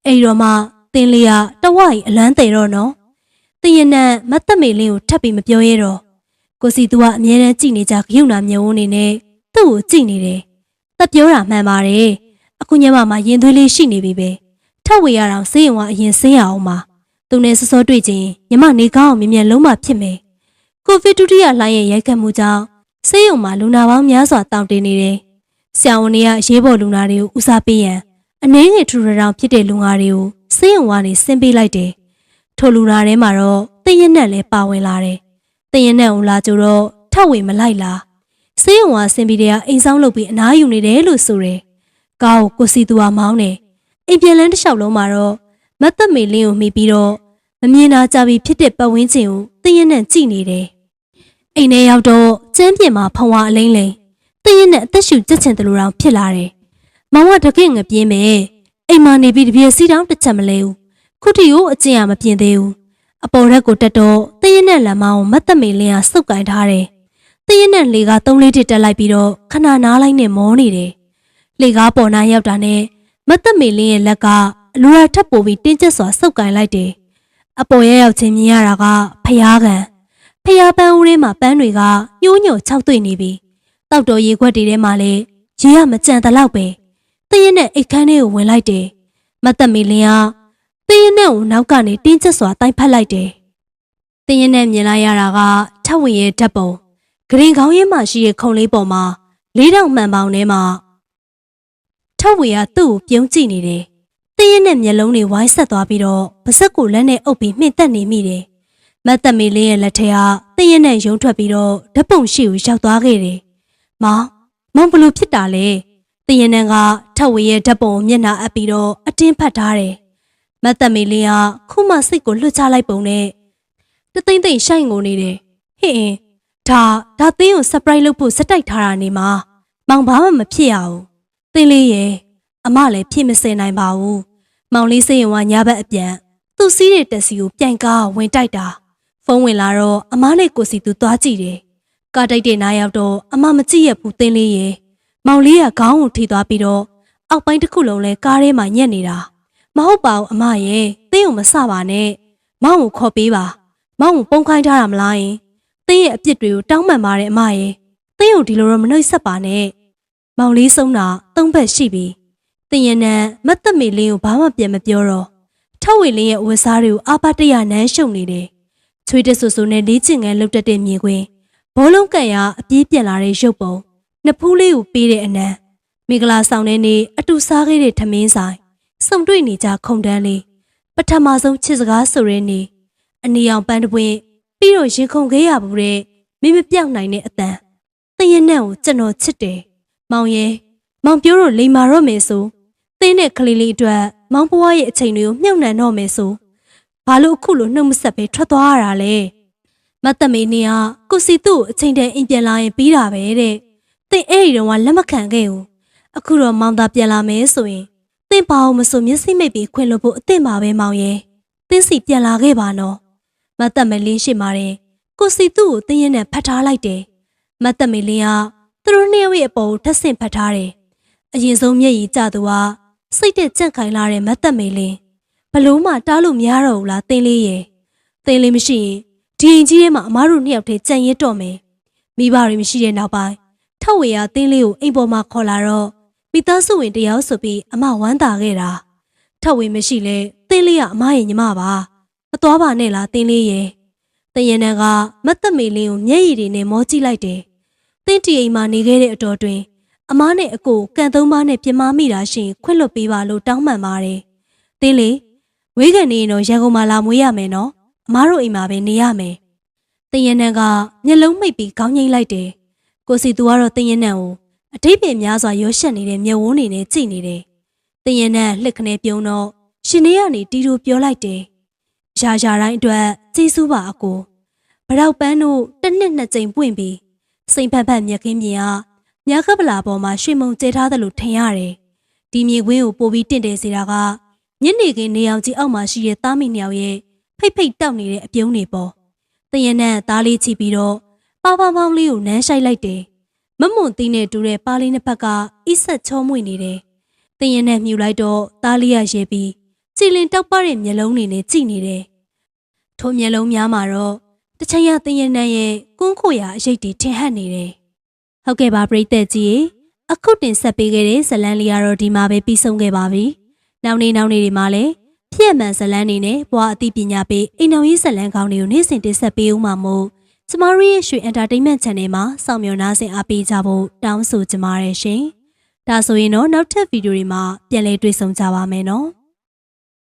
အဲ့တော့မှသင်လေးကတဝရီအလန်းတယ်တော့နော်သင်ရဲ့နဲ့မတ်သက်မေလင်းကိုထပ်ပြီးမပြောရဲတော့ကိုစီသူကအမြဲတမ်းကြည့်နေကြဂယုဏမျက်ဝန်းနေနဲ့သူ့ကိုကြည့်နေတယ်တက်ပြောတာမှန်ပါတယ်အခုညမမှာရင်သွေးလေးရှိနေပြီပဲထဝေရအောင်ဆေးရုံကအရင်ဆင်းရအောင်ပါသူနဲ့စောစောတွေ့ချင်းညမနေကောင်းအောင်မြင်မြန်လုံးမဖြစ်မယ်ကိုဗစ်ဒုတိယလှိုင်းရဲ့ရိုက်ခတ်မှုကြောင့်ဆေးရုံမှာလူနာပေါင်းများစွာတောင့်တင်းနေတယ်ဆရာဝန်တွေကရေးပေါ်လူနာတွေကိုဦးစားပေးရန်အနည်းငယ်ထူထထောင်ဖြစ်တဲ့လူငါတွေကိုဆေးရုံကနေဆင်းပေးလိုက်တယ်ထိုလူနာထဲမှာတော့တည့်ရက်နဲ့လည်းပါဝင်လာတယ်တည့်ရက်နဲ့ဦးလာကြတော့ထဝေမလိုက်လားဆေးရုံကဆင်းပြီးတဲ့အိမ်ဆောင်လုပ်ပြီးအနားယူနေတယ်လို့ဆိုတယ်ကားကိုစီသူကမောင်းတယ်အိမ်ပြန်လန်းတစ်လျှောက်လုံးမှာတော့မတ်သက်မေလင်းကိုမိပြီးတော့မမြင်တာကြပြီးဖြစ်တဲ့ပတ်ဝန်းကျင်ကိုတည့်ရက်နဲ့ကြည့်နေတယ်အိမ်ထဲရောက်တော့ကျန်းပြင်မှာဖုံဝါအလိမ့်လိမ့်တည့်ရက်နဲ့အသက်ရှူကျက်ချင်တယ်လို့တောင်ဖြစ်လာတယ်မောင်ကတကယ့်ငပြင်းပဲအိမ်မှာနေပြီးတပြည့်စီတောင်းတစ်ချက်မလဲဘူးခုတီကိုအကျင့်ရမပြင်းသေးဘူးအပေါ်ရက်ကိုတက်တော့တည့်ရက်နဲ့လမ်းမကိုမတ်သက်မေလင်းကစုပ်ကင်ထားတယ်တည့်ရက်နဲ့လေက3-4တစ်တက်လိုက်ပြီးတော့ခဏနားလိုက်နဲ့မောနေတယ်လေကားပေါ်နားရောက်တာနဲ့မတ်သက်မေလင်းရဲ့လက်ကအလူရာထပ်ပို့ပြီးတင်းကျပ်စွာစုပ်ကင်လိုက်တယ်အပေါ်ရရောက်ချင်းမြင်ရတာကဖျားကန်ဖျားပန်းဦးထဲမှာပန်းတွေကညှိုးညို့ခြောက်သွေ့နေပြီတောက်တော်ရေခွက်တွေထဲမှာလည်းရေကမကြံတလောက်ပဲတည့်ရက်နဲ့အိတ်ခမ်းထဲကိုဝင်လိုက်တယ်မတ်သက်မေလင်းကတည့်ရက်နဲ့ကိုနောက်ကနေတင်းကျပ်စွာတိုင်ဖက်လိုက်တယ်တည့်ရက်နဲ့မြင်လိုက်ရတာကထဝေရဲ့ဓာတ်ပုံဂရင်ခေါင်းရင်းမှာရှိတဲ့ခုံလေးပေါ်မှာ4000မှန်ပေါင်ထဲမှာထဝေကသူ့ကိုပြုံးကြည့်နေတယ်တည့်ရက်နဲ့မျက်လုံးတွေဝိုင်းဆက်သွားပြီးတော့ပါးစပ်ကိုလက်နဲ့အုပ်ပြီးမှင်သက်နေမိတယ်မတ်သက်မေလေးရဲ့လက်ထဲကတည့်ရက်နဲ့ရုံထွက်ပြီးတော့ဓာတ်ပုံရှိကိုရောက်သွားခဲ့တယ်မောင်ဘလို့ဖြစ်တာလဲတည့်ရက်နဲ့ကထဝေရဲ့ဓာတ်ပုံကိုမျက်နှာအပ်ပြီးတော့အတင်းဖတ်ထားတယ်မတ်သက်မေလေးကခုမှစိတ်ကိုလွှတ်ချလိုက်ပုံနဲ့တသိမ့်သိမ့်ရှိုင်ငိုနေတယ်ဟင်ဒါသင်းကို surprise လုပ်ဖို့စက်တိုက်ထားတာနေမှာမောင်ဘာမှမဖြစ်ရဘူးသင်းလေးရဲ့အမလည်းဖြစ်မစင်နိုင်ပါဘူးမောင်လေးစိတ်ရင်ဝညဘက်အပြန်သူ့စီးတဲ့တက်စီကိုပြန်ကားဝင်တိုက်တာဖုန်းဝင်လာတော့အမနဲ့ကိုစီသူသွားကြည့်တယ်ကားတိုက်တဲ့နားရောက်တော့အမမကြည့်ရဘူးသင်းလေးရဲ့မောင်လေးကခေါင်းကိုထိသွားပြီးတော့အောက်ပိုင်းတစ်ခုလုံးလဲကားထဲမှာညက်နေတာမဟုတ်ပါဘူးအမရဲ့သင်းကိုမစပါနဲ့မောင်ကိုခေါ်ပေးပါမောင်ကိုပုံခိုင်းထားတာမလားယင်သင်းရဲ့အပြစ်တွေကိုတောင်းပန်ပါတယ်အမရဲ့သင်းကိုဒီလိုတော့မနှိပ်စက်ပါနဲ့မောင်လေးဆုံးတာ3 ဘက်ရှိပြီသင်ရဲ့နဲ့မတ်သက်မေလင်းကိုဘာမှပြန်မပြောတော့ထဝေလင်းရဲ့ဝတ်စားတွေကိုအာပါတရနန်းရှုံနေတယ်ချွေးတဆူဆူနဲ့လေးချင်ငန်းလှုပ်တတ်တဲ့မြေခွင်ဘောလုံးကန်ရအပြေးပြန်လာတဲ့ရုပ်ပုံနှစ်ဖူးလေးကိုပေးတဲ့အနံမင်္ဂလာဆောင်တဲ့နေ့အတူစားခဲ့တဲ့ထမင်းဆိုင်စုံတွေ့နေကြခုံတန်းလေးပထမဆုံးချစ်စကားဆိုတဲ့နေ့အနီအောင်ပန်းတပွင့်ပြီးတော့ရင်ခုန်ခဲ့ရဘူးတဲ့မင်းမပြောက်နိုင်တဲ့အတန်သင်ရဲ့နဲ့ကိုကျွန်တော်ချစ်တယ်မောင်ပြောတော့လိမ္မာတော့မယ်ဆိုသင်းနဲ့ကလေးလေးအတွက် မောင်ဘွားရဲ့အချိန်တွေကိုမြုပ်နှံတော့မယ်ဆိုဘာလို့အခုလိုနှုတ်မဆက်ပဲထွက်သွားရတာလဲမတ်သက်မေနေကကိုစီသူ့အချိန်တည်းအိမ်ပြန်လာရင်ပြီးတာပဲတဲ့သင်အဲ့ဒီတော့ကလက်မခံခဲ့ဘူးအခုတော့မောင်သာပြန်လာမယ်ဆိုရင်သင်ဘာအောင်မဆိုမျက်စိမိတ်ပြီးခွင်လို့ဖို့အသင့်ပါပဲမောင်ရဲ့သင်စီပြန်လာခဲ့ပါနော်မတ်သက်မေလင်းရှိမာတယ်ကိုစီသူ့ကိုသင်ရင်နဲ့ဖတ်ထားလိုက်တယ်မတ်သက်မေလင်းကသူတို့နှစ်ယောက်ရဲ့အပေါ်ကိုထပ်ဆင့်ဖတ်ထားတယ်အရင်ဆုံးမျက်ရည်ကျသူကစိတ်တက်ကြန့်ခိုင်လာတဲ့မတ်သက်မေလင်းဘလို့မှတားလို့မရတော့ဘူးလားသင်လေးရဲ့သင်လေးမရှိရင်ဒီအိမ်ကြီးထဲမှာအမားတို့နှစ်ယောက်တည်းကြံရစ်တော့မယ်မိဘတွေမရှိတဲ့နောက်ပိုင်းထဝေကသင်လေးကိုအိမ်ပေါ်မှာခေါ်လာတော့မိသားစုဝင်တယောက်ဆိုပြီးအမဝမ်းသာခဲ့တာထဝေမရှိလဲသင်လေးကအမရဲ့ညီမပါမသွားပါနဲ့လားသင်လေးရဲ့တရနန်းကမတ်သက်မေလင်းကိုမျက်ရည်တွေနဲ့မောကြည့်လိုက်တယ်သင်တီအိမ်မှာနေခဲ့တဲ့အတော်တွင်အမားနဲ့အကိုကန်သုံးပါးနဲ့ပြမမိတာရှင်ခွင့်လွတ်ပေးပါလို့တောင်းပန်ပါတယ်သင်လေးဝေးကန်နေရင်တော့ရန်ကုန်မှာလာမွေးရမယ်နော်အမားတို့အိမ်မှာပဲနေရမယ်တရနန်းကမျက်လုံးမိတ်ပြီးခေါင်းငိမ့်လိုက်တယ်ကိုစီသူကတော့တရနန်းကိုအတိတ်ပင်များစွာရောရှက်နေတဲ့မျက်ဝန်းတွေနဲ့ကြည့်နေတယ်တရနန်းလှစ်ခနဲပြုံးတော့ရှင်နေကနေတီတူပြောလိုက်တယ်ရာရာတိုင်းအတွက်ကျေးဇူးပါအကိုဗရောက်ပန်းတို့တစ်နှစ်နှစ်ကြိမ်ပွင့်ပြီးစိန်ဖက်ဖက်မြက်ခင်းမြင်အားမြားကပလာပေါ်မှာရွှေမုံကျဲထားတယ်လို့ထင်ရတယ်ဒီမြေခွင်းကိုပို့ပြီးတင့်တယ်စေတာကညနေခင်းနေအောင်ကြီးအောက်မှာရှိတဲ့သားမိနှစ်ယောက်ရဲ့ဖိတ်ဖိတ်တောက်နေတဲ့အပြုံးတွေပေါ့တရနန်းသားလေးချီပြီးတော့ပါပါပေါင်းလေးကိုနမ်းဆိုင်လိုက်တယ်မမွန်သီးနဲ့တူတဲ့ပါလေးနှစ်ဖက်ကအိဆက်ချောမွေ့နေတယ်တရနန်းမြူလိုက်တော့သားလေးရရဲပြီးကြည်လင်တောက်ပတဲ့မျက်လုံးတွေနဲ့ကြည့်နေတယ်ထိုမျက်လုံးများမှာတော့တချင်ရတရနန်းရဲ့ကွန်းခိုရာအရေးတွေထင်ဟပ်နေတယ်ဟုတ်ကဲ့ပါပရိသတ်ကြီးအခုတင်ဆက်ပေးခဲ့တဲ့ဇလန်းလေးကတော့ဒီမှာပဲပြီးဆုံးခဲ့ပါပြီနောက်နေ့တွေမှာလည်းပြည့်မှန်ဇလန်းနေနဲ့ဘွားအသိပညာပေးအိမ်တော်ရေးဇလန်းကောင်းတွေကိုနေ့စဉ်တင်ဆက်ပေးဦးမှာမို့ကျမတို့ရဲ့ရွှေ Entertainment Channel မှာစောင့်မျှော်နှားဆင်အားပေးကြဖို့တောင်းဆိုကြပါရရှင်ဒါဆိုရင်တော့နောက်ထပ်ဗီဒီယိုတွေမှာပြန်လည်တွေ့ဆုံကြပါမယ်နော်